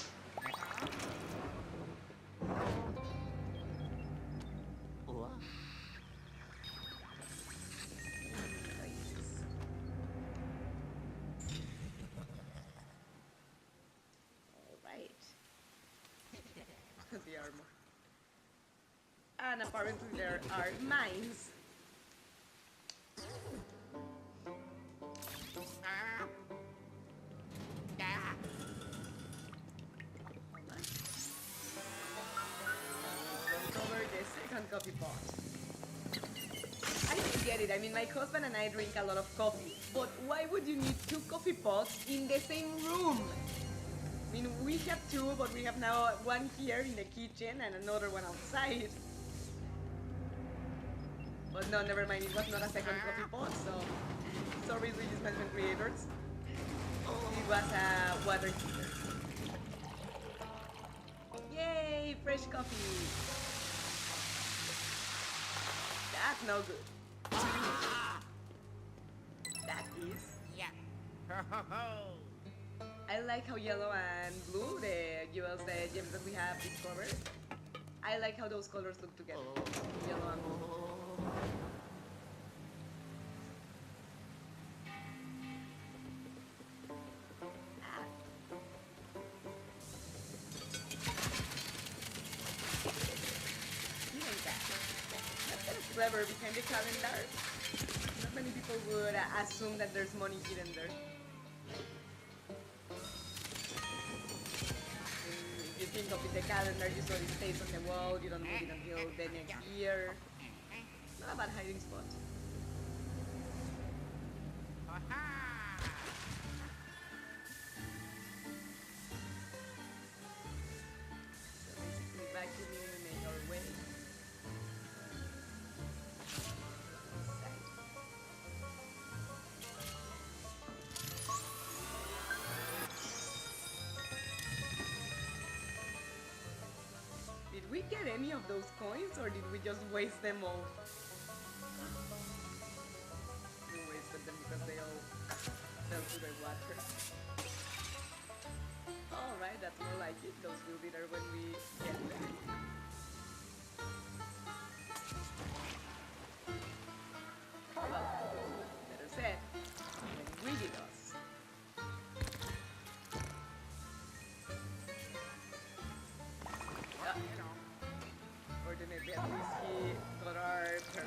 Alright. The armor. And apparently there are mines. Over the second coffee pot. I don't get it. I mean, my husband and I drink a lot of coffee, but why would you need two coffee pots in the same room? I mean, we have two, but we have now one here in the kitchen and another one outside. But no, never mind. It was not a second coffee pot, so sorry, Luigi's Mansion creators. It was a water heater. Yay, fresh coffee. That's no good. That is. Yeah. I like how yellow and blue, the jewels, the gems that we have discovered. I like how those colors look together. Yellow and blue. Ah. Even that. That's kind of clever behind the calendar. Not many people would assume that there's money hidden there. If you think of it, the calendar usually stays on the wall, you don't move it until the next year. Not a bad hiding spot. So basically vacuuming we make our way. any of those coins, or did we just waste them all? We wasted them because they all fell to the water. Alright, that's more like it. Those will be there when we get there. Well, better said, when Luigi does. Well, you know. Fortunately, at least he got our pearl.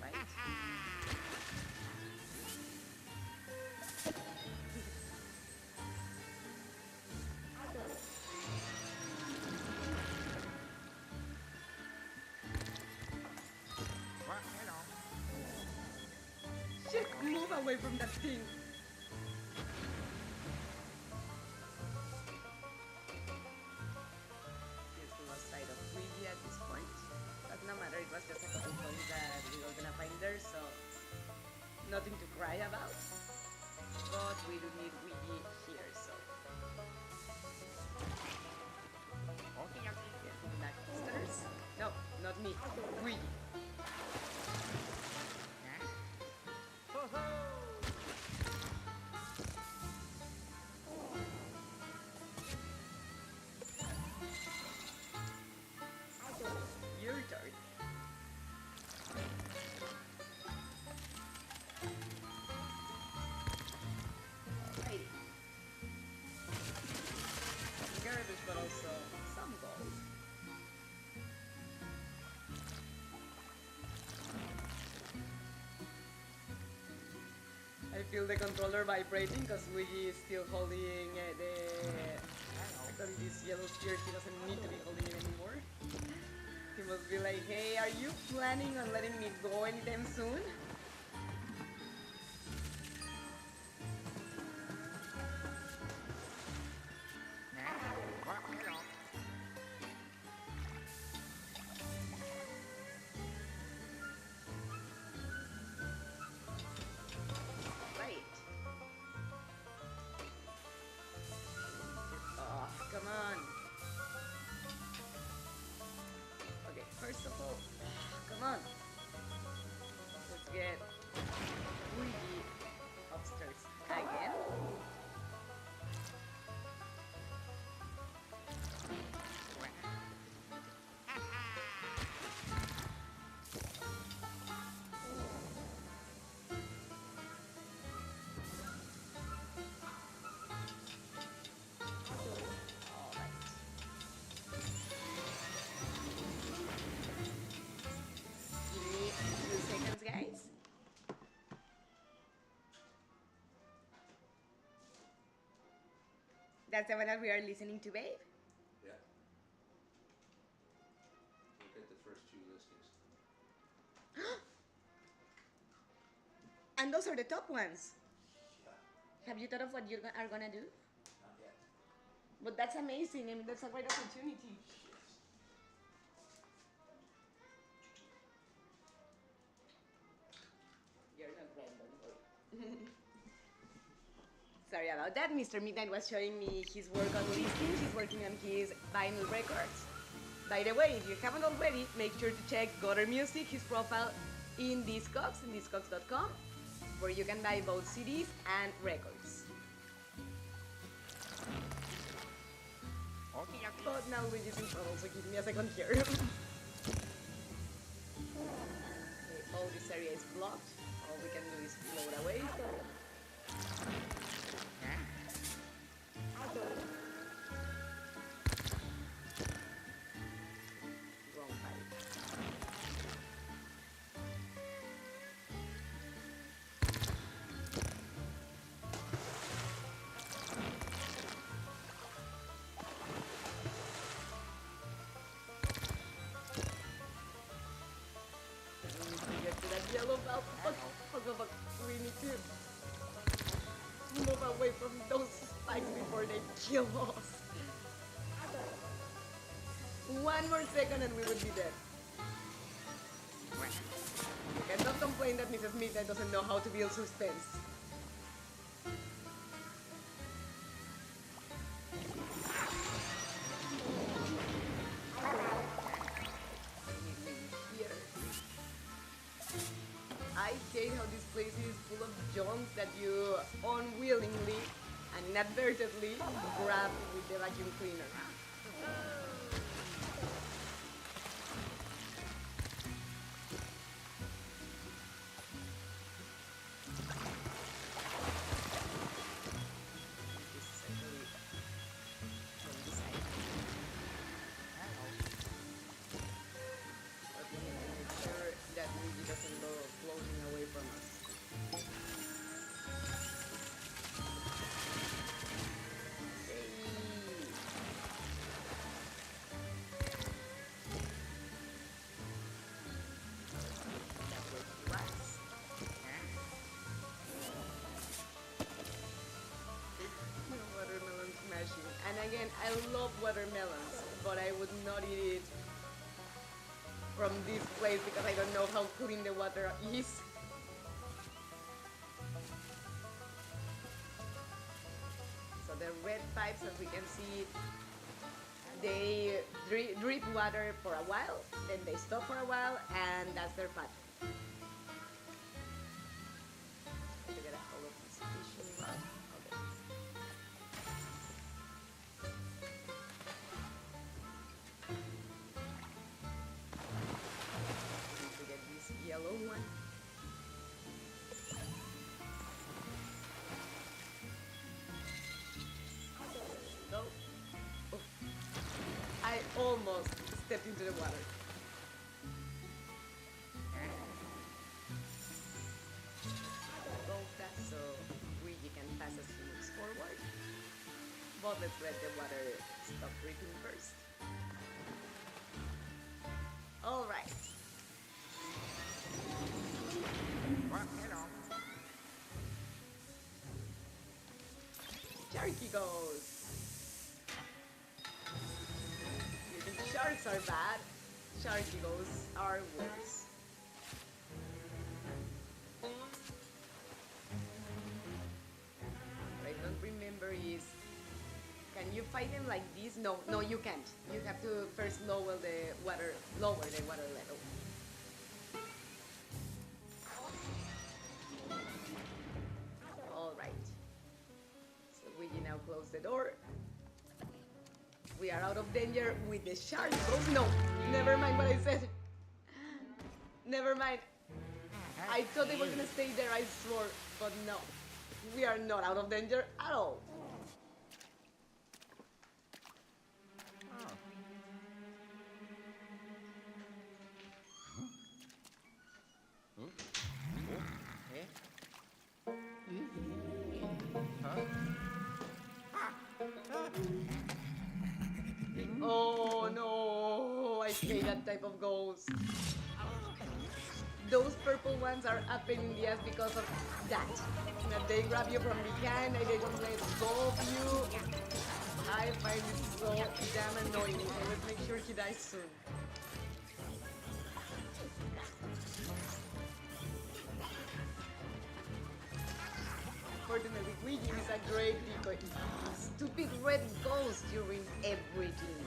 Right? Well, you know. Shit, move away from that thing. Here's the lost side of Luigi at this point. But no matter, it was just a couple coins that we were gonna find there, so nothing to cry about. But we do need Luigi here, so Okay, okay. getting back upstairs. No, not me. Luigi. Huh? Ho-ho! Your turn. Alrighty. Some garbage, but also some gold. I feel the controller vibrating because Luigi is still holding actually this yellow spear. He doesn't need to be holding it anymore. He must be like, hey, are you planning on letting me go anytime soon? Huh? Well, you know. Right. Oh, come on. Okay, first of all, come on. Let's get Luigi upstairs again. Alright. Give me 2 seconds, guys. That's the one that we are listening to, babe. Yeah. Look at the first 2 listings. And those are the top ones. Yeah. Have you thought of what you are gonna do? Not yet. But that's amazing. I mean, that's a great opportunity. You're not random, boy. Sorry about that. Mr. Midnight was showing me his work on listing. He's working on his vinyl records. By the way, if you haven't already, make sure to check Gutter Music, his profile in Discogs, in discogs.com, where you can buy both CDs and records. Okay, okay. But now Luigi's in trouble, so give me a second here. Okay, all this area is blocked. All we can do is float away. Huh? Wrong pipe. We need to get to that yellow valve. Fuck, fuck, fuck, fuck. We need to move away from those spikes before they kill us. one more second and we would be dead. You cannot complain that Mrs. Midnight doesn't know how to build suspense. Here. I hate how this place is full of junk that you unwillingly and inadvertently grab with the vacuum cleaner. This is actually from this side. But we need to make sure that Luigi doesn't go floating away from us. Hey. That's where he was. Watermelon smashing. And again, I love watermelons, but I would not eat it from this place because I don't know how clean the water is. So the red pipes, as we can see, they drip water for a while, then they stop for a while, and that's their pattern. To get a hold of this fishing rod. Okay. Need to get this yellow one. Go. Oh. I almost stepped into the water. Go fast so Luigi can pass as he moves forward. But let's let the water stop dripping first. Alright. Well, hello. Sharky goes. You think sharks are bad? Sharky goes are worse. What I don't remember is, can you fight them like this? No, no, you can't. You have to first lower the water level. All right. So we now close the door. We are out of danger with the shark. Oh no! Never mind what I said. Never mind. I thought they were gonna stay there, I swore, but no. We are not out of danger at all. Oh. Oh no! I hate that type of ghost. Those purple ones are a pain in the ass because of that. That they grab you from behind and they don't let go of you. I find it so damn annoying. So let's make sure he dies soon. Fortunately, Luigi is a great decoy. Stupid red ghost during everything.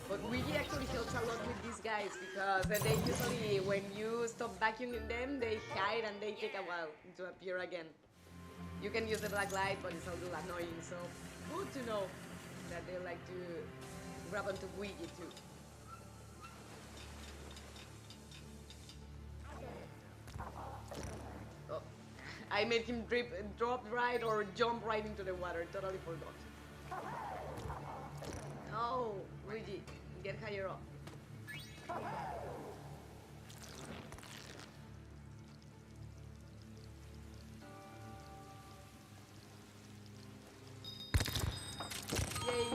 But Luigi actually helps a lot with these guys because they usually, when you stop vacuuming them, they hide and they take a while to appear again. You can use the black light, but it's a little annoying, so good to know that they like to grab onto Luigi too. Oh, I made him drop right or jump right into the water, totally forgot. No, Luigi, get higher up. Yay!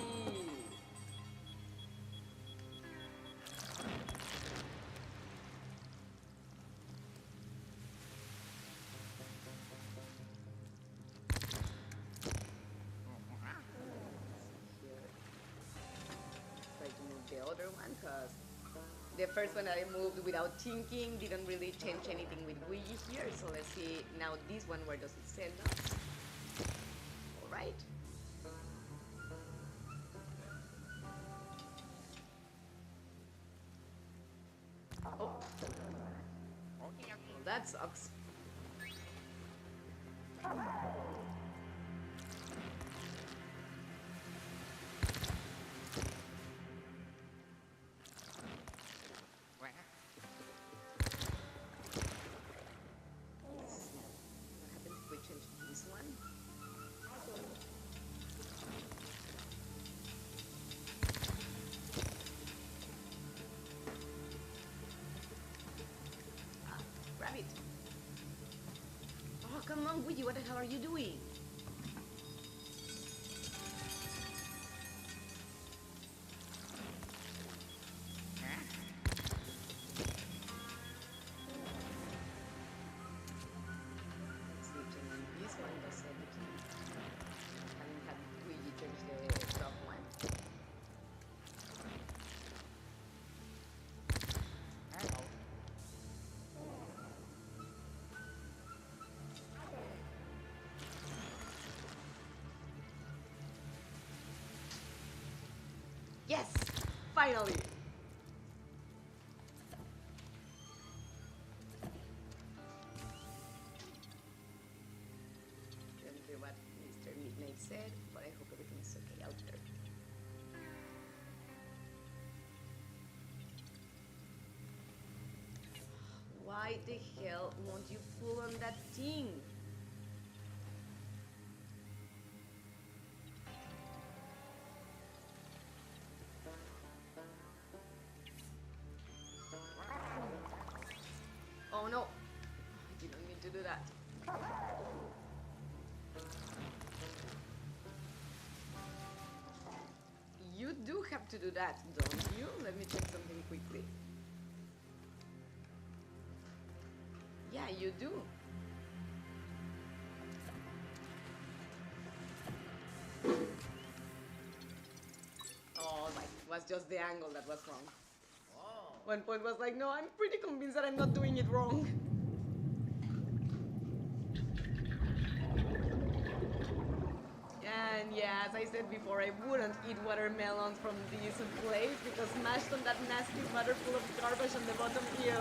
because the first one that I moved without thinking didn't really change anything with Luigi here. So let's see now this one, where does it send us? Alright. Oh, Okay, okay. well, that sucks. What? What happens if we change this one? Ah, grab it. Oh, come on, Luigi, what the hell are you doing? Huh? Let's see, changing this one does everything. Haven't had Luigi change the top one. Hello. Yes! Finally! Don't hear what Mr. Midnight said, but I hope everything is okay out there. Why the hell won't you pull on that thing? Oh no! I didn't mean to do that. You do have to do that, don't you? Let me check something quickly. Yeah, you do. Oh, right. It was just the angle that was wrong. One point was like, no, I'm pretty convinced that I'm not doing it wrong. And yeah, as I said before, I wouldn't eat watermelons from this place because mashed on that nasty butter full of garbage on the bottom, ew.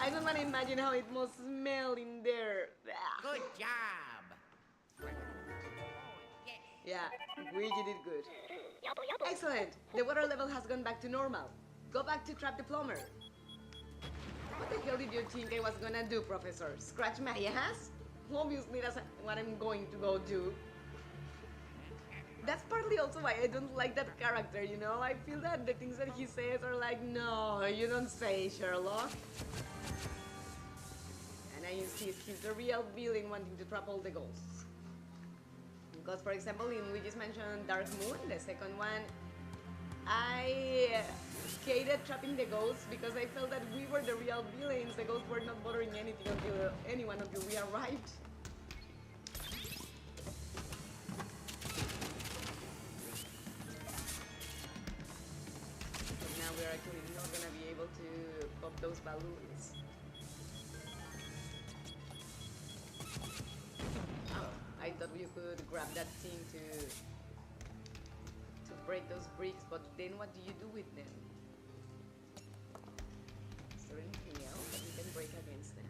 I don't want to imagine how it must smell in there. Ugh. Good job. Oh, yes. Yeah, Luigi did good. Excellent! The water level has gone back to normal. Go back to trap the plumber. What the hell did you think I was gonna do, Professor? Scratch my ass? Obviously that's what I'm going to go do. That's partly also why I don't like that character, you know? I feel that the things that he says are like, no, you don't say, Sherlock. And I insist, he's the real villain wanting to trap all the ghosts. Because, for example, in Luigi's Mansion Dark Moon, the second one, I hated trapping the ghosts because I felt that we were the real villains. The ghosts were not bothering anyone until we arrived. But now we're actually not gonna be able to pop those balloons. Oh, I thought you could grab that thing to break those bricks, but then what do you do with them? Is there anything else that we can break against them?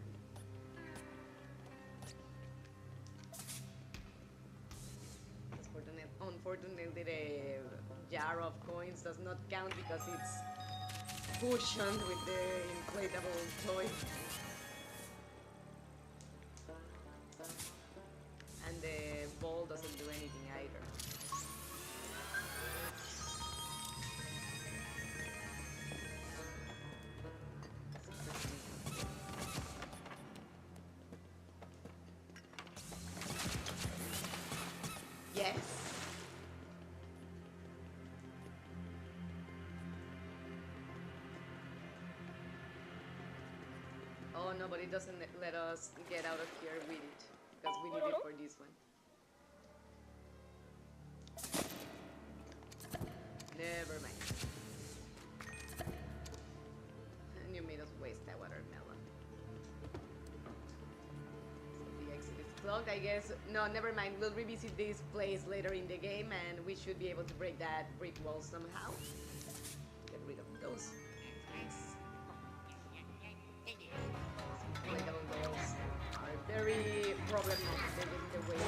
Unfortunately, the jar of coins does not count because it's cushioned with the inflatable toy. And the ball doesn't do anything either. Yes. Oh no, but it doesn't let us get out of here with it because we need it for this one. Never mind. locked, I guess. No, never mind. We'll revisit this place later in the game, and we should be able to break that brick wall somehow. Get rid of those. Inflatable whales are very problematic. They get in the way.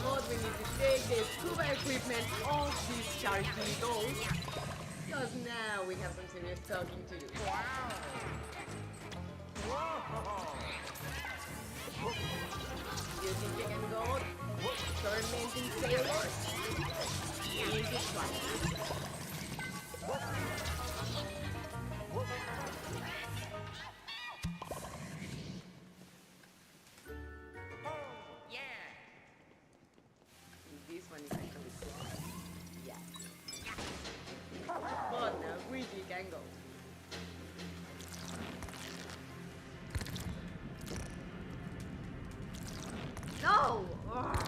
But we need to take the scuba equipment off these sharky dolls, because now we have some serious talking to do. You think you can go tormenting sailors? Easy try. Yeah. This one is actually close. Yeah. But now Luigi can go. No! Ugh.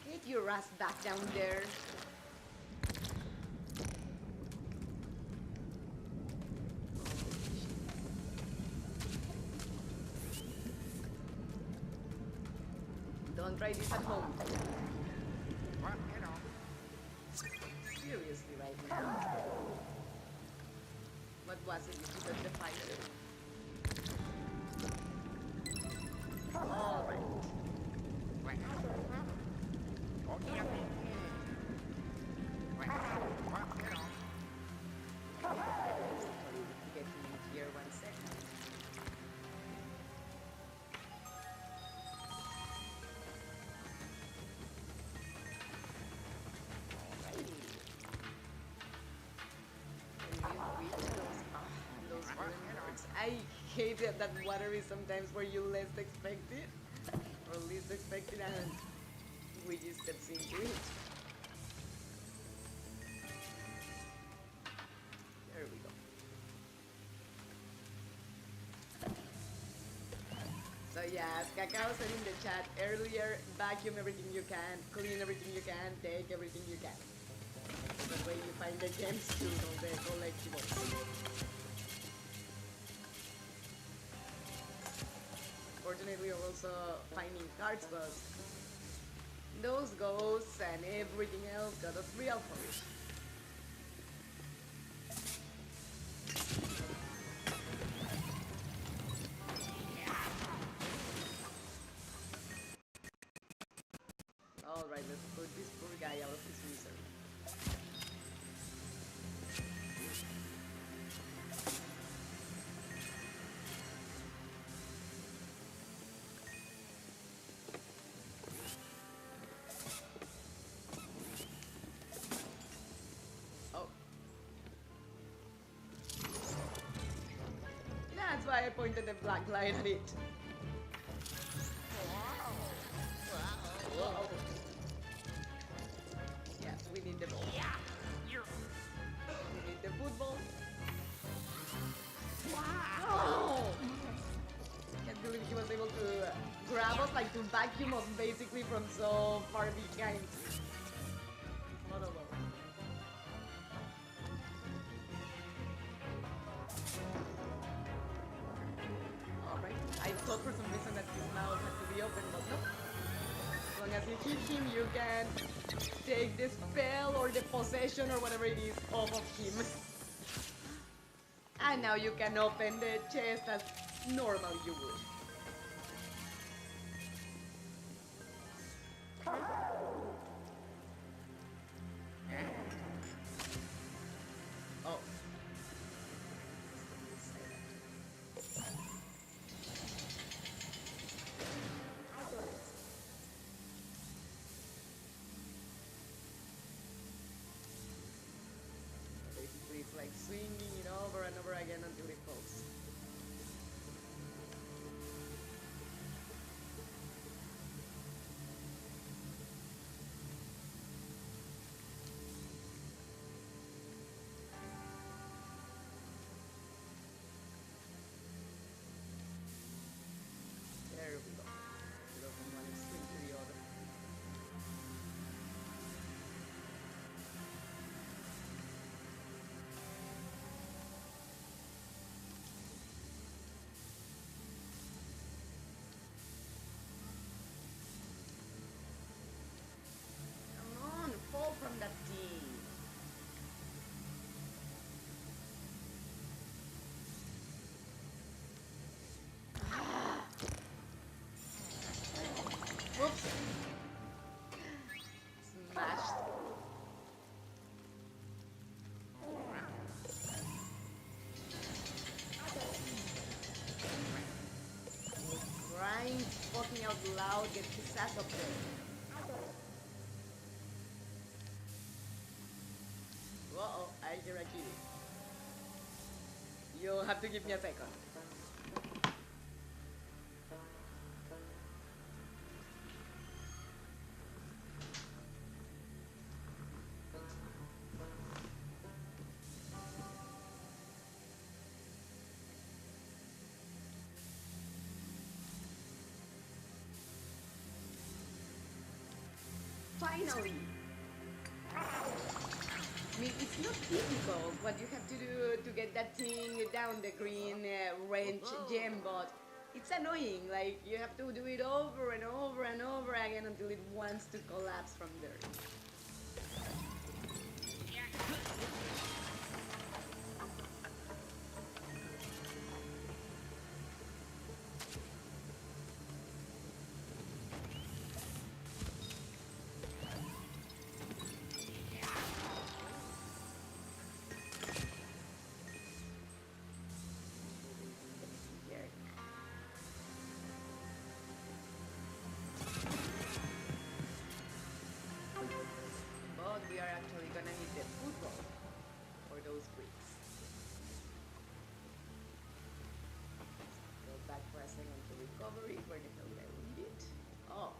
Get your ass back down there. Don't try this at home. Well, you know. Seriously right now. What was it? Did you touch the fire? Alright. Well, oh, yeah. Well, you know. Get in here 1 second. I hate it that water is sometimes where you least expect it, or least expect it, and we just steps into it. There we go. So yeah, as Cacao said in the chat earlier, vacuum everything you can, clean everything you can, take everything you can. That way you find the gems too, all the collectibles. Fortunately, you're also finding cards, but those ghosts and everything else got us real for it. Alright, let's put this poor guy out of his misery. Oh. That's why I pointed the black light at it. Whoa. Yeah, we need the ball. We need the football. Wow! Can't believe he was able to grab us, like to vacuum us basically from so far behind. What a love. Alright, I thought for some reason that his mouth had to be open, but no. As long as you hit him, you can take the spell or the possession or whatever it is off of him. And now you can open the chest as normal you would. Oh. Basically, it's like swinging it over and over again until it falls. There we go. Go from one extreme to the other. out loud, get his ass up there. Uh-oh, I hear a kitty. You'll have to give me a second. Finally! I mean, it's not difficult what you have to do to get that thing down the green wrench gem, but it's annoying. Like, you have to do it over and over and over again until it wants to collapse from there. But we are actually gonna need the football for those bricks. Go back for a second to recovery. Where the hell did I leave it? Oh.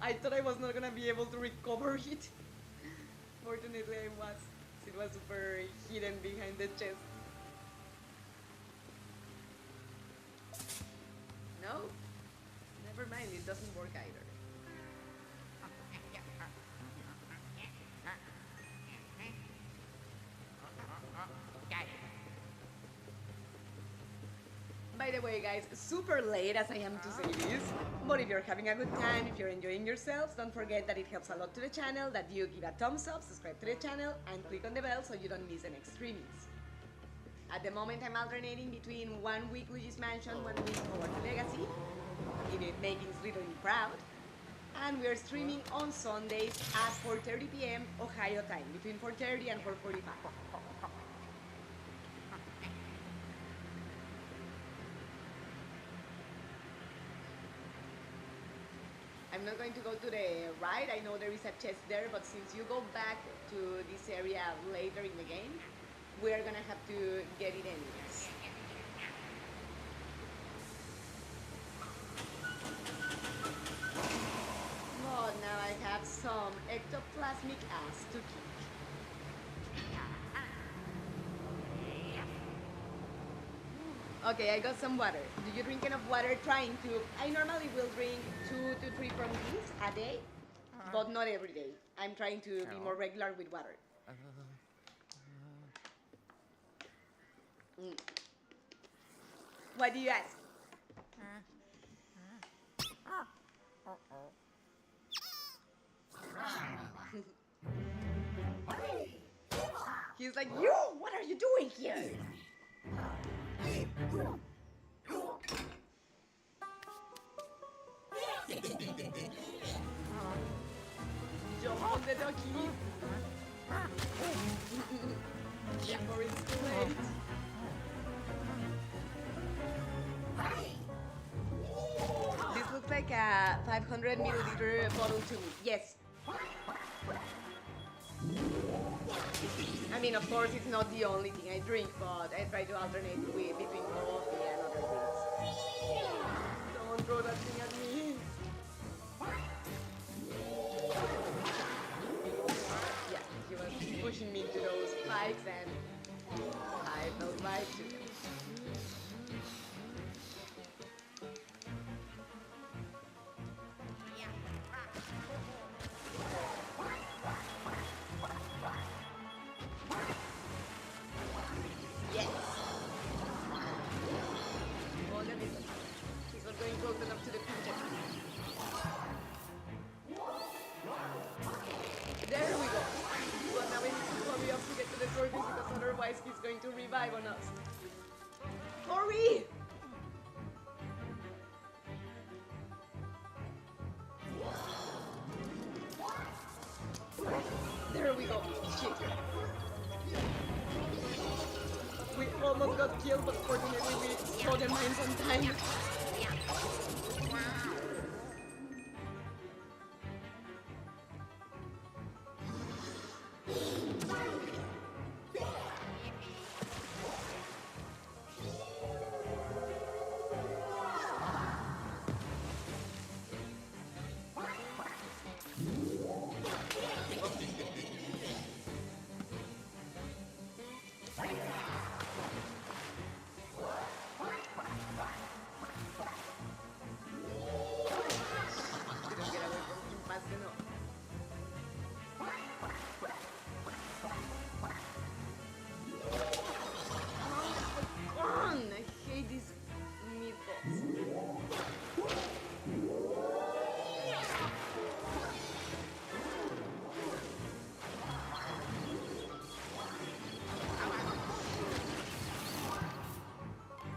I thought I was not gonna be able to recover it. Fortunately I was. It was super hidden behind the chest. No? Never mind, it doesn't work either. By the way, guys, super late as I am to say this, but if you're having a good time, if you're enjoying yourselves, don't forget that it helps a lot to the channel, that you give a thumbs up, subscribe to the channel, and click on the bell so you don't miss the next streamings. At the moment, I'm alternating between 1 week Luigi's Mansion, 1 week Hogwarts Legacy, it making Slytherin proud, and we are streaming on Sundays at 4:30 p.m. Ohio time, between 4:30 and 4:45. I'm not going to go to the right. I know there is a chest there, but since you go back to this area later in the game, we are gonna have to get it anyways. But now I have some ectoplasmic ass to kick. Okay, I got some water. Do you drink enough water? Trying to. I normally will drink 2 to 3 from these a day, but not every day. I'm trying to be more regular with water. What do you ask? He's like, you! What are you doing here? Jump on the ducky. Before it's too late. This looks like a 500 milliliter bottle to me. Yes. I mean, of course, it's not the only thing I drink, but I try to alternate between coffee and other things. Don't throw that thing at me. Yeah, he was pushing me into those spikes, and I felt right to them. Yes. Oh, look at this. He's not going close enough to the picture. There we go. But now we need to hurry up to get to the surface because otherwise he's going to revive on us. Hurry! There we go. Shit. almost got killed, but fortunately we saw the mines on time. Didn't get away from him fast enough. Come on! I hate these meatballs.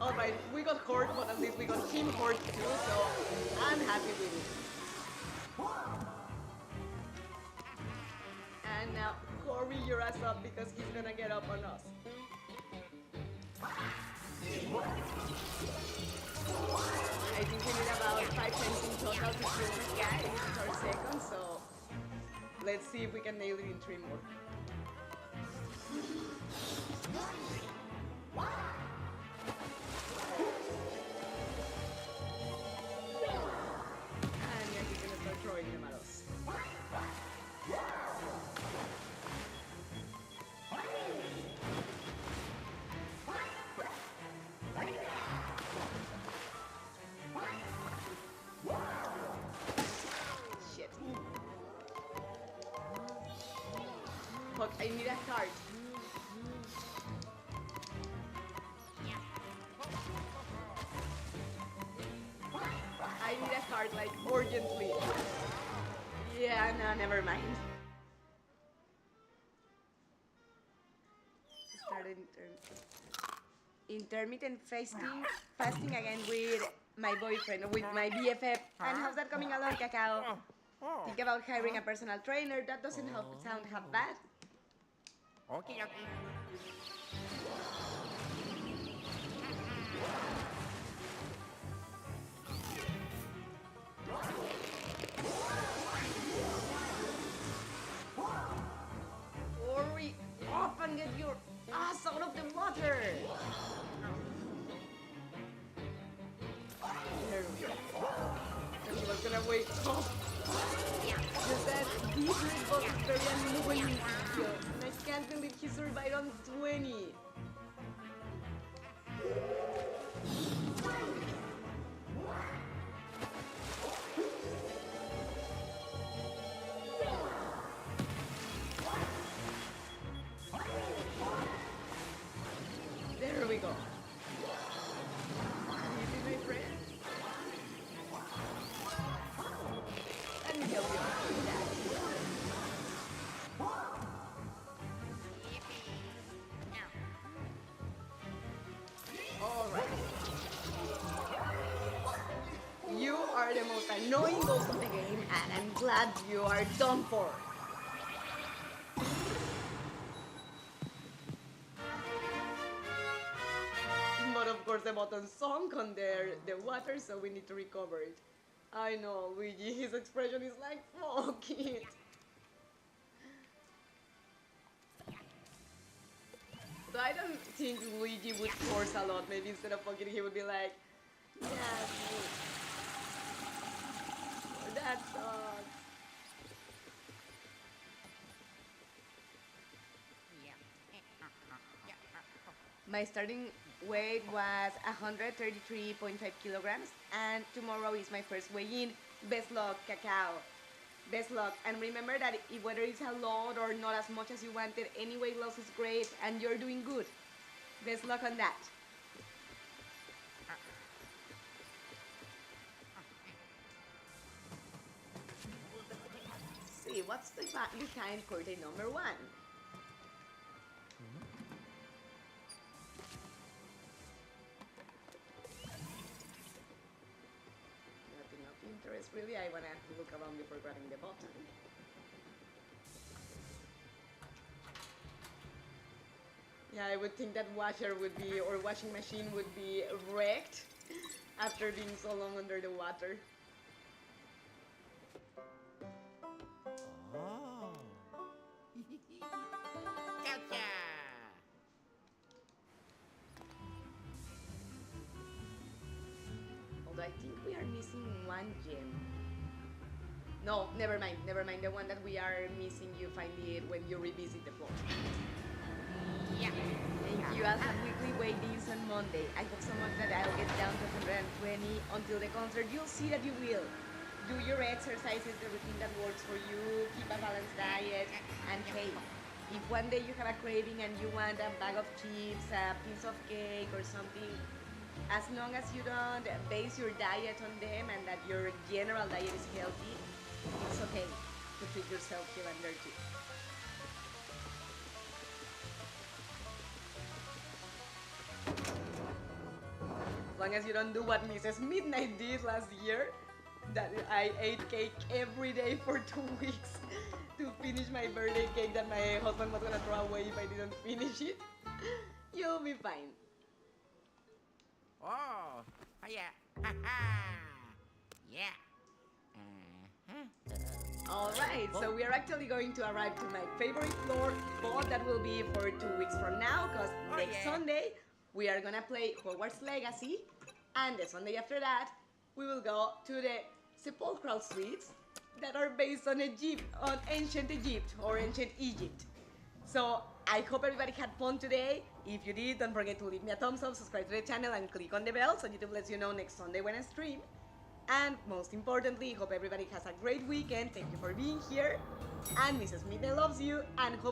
Alright, we got hurt, but at least we got him hurt too, so I'm happy with it. And now hurry your ass up because he's gonna get up on us. I think we need about 5 times in total to kill this guy. This is our second, so let's see if we can nail it in 3 more. And yeah, he's gonna start throwing them at us. Shit. Fuck, I need a card. I need a card, like, urgently. Yeah, no, never mind. Started intermittent fasting again with my boyfriend, with my BFF. And how's that coming along, Cacao? Think about hiring a personal trainer. That doesn't sound half bad. Okie dokie. Hurry up and get your ass out of the water! There we go. And he was gonna wake up. Just that this red ball is very annoying to kill. And I can't believe he survived on 20. There we go. Easy, my friend. Let me help you out with that. Alright. You are the most annoying ghost of the game, and I'm glad you are done for. But of course the button sunk on the water, so we need to recover it. I know, Luigi, his expression is like, fuck it. So I don't think Luigi would force a lot. Maybe instead of fucking, he would be like, yeah, that sucks. My starting weight was 133.5 kilograms, and tomorrow is my first weigh-in. Best luck, Cacao. Best luck. And remember that whether it's a lot or not as much as you wanted, any weight loss is great, and you're doing good. Best luck on that. See, what's behind curtain number 1? Interest really. I wanna look around before grabbing the button. Yeah, I would think that washer would be, or washing machine would be wrecked after being so long under the water. Oh. Gotcha. Although I think we are missing one gem. No, never mind, never mind. The one that we are missing, you find it when you revisit the floor. Yeah. Thank you. I'll have weekly weightings on Monday. I hope so much that I'll get down to 120 until the concert. You'll see that you will. Do your exercises, the routine that works for you, keep a balanced diet, and hey, if one day you have a craving and you want a bag of chips, a piece of cake or something, as long as you don't base your diet on them and that your general diet is healthy, it's okay to treat yourself here and there too. As long as you don't do what Mrs. Midnight did last year, that I ate cake every day for 2 weeks to finish my birthday cake that my husband was gonna throw away if I didn't finish it. You'll be fine. Oh. Yeah. Ha ha. Yeah. Alright, so we are actually going to arrive to my favorite floor, but that will be for 2 weeks from now, because Oh, next yeah. Sunday we are gonna play Hogwarts Legacy, and the Sunday after that we will go to the sepulchral suites that are based on Egypt, on ancient Egypt or ancient Egypt. So I hope everybody had fun today. If you did, don't forget to leave me a thumbs up, subscribe to the channel, and click on the bell so YouTube lets you know next Sunday when I stream. And most importantly, hope everybody has a great weekend. Thank you for being here. And Mrs. Midnight loves you and hope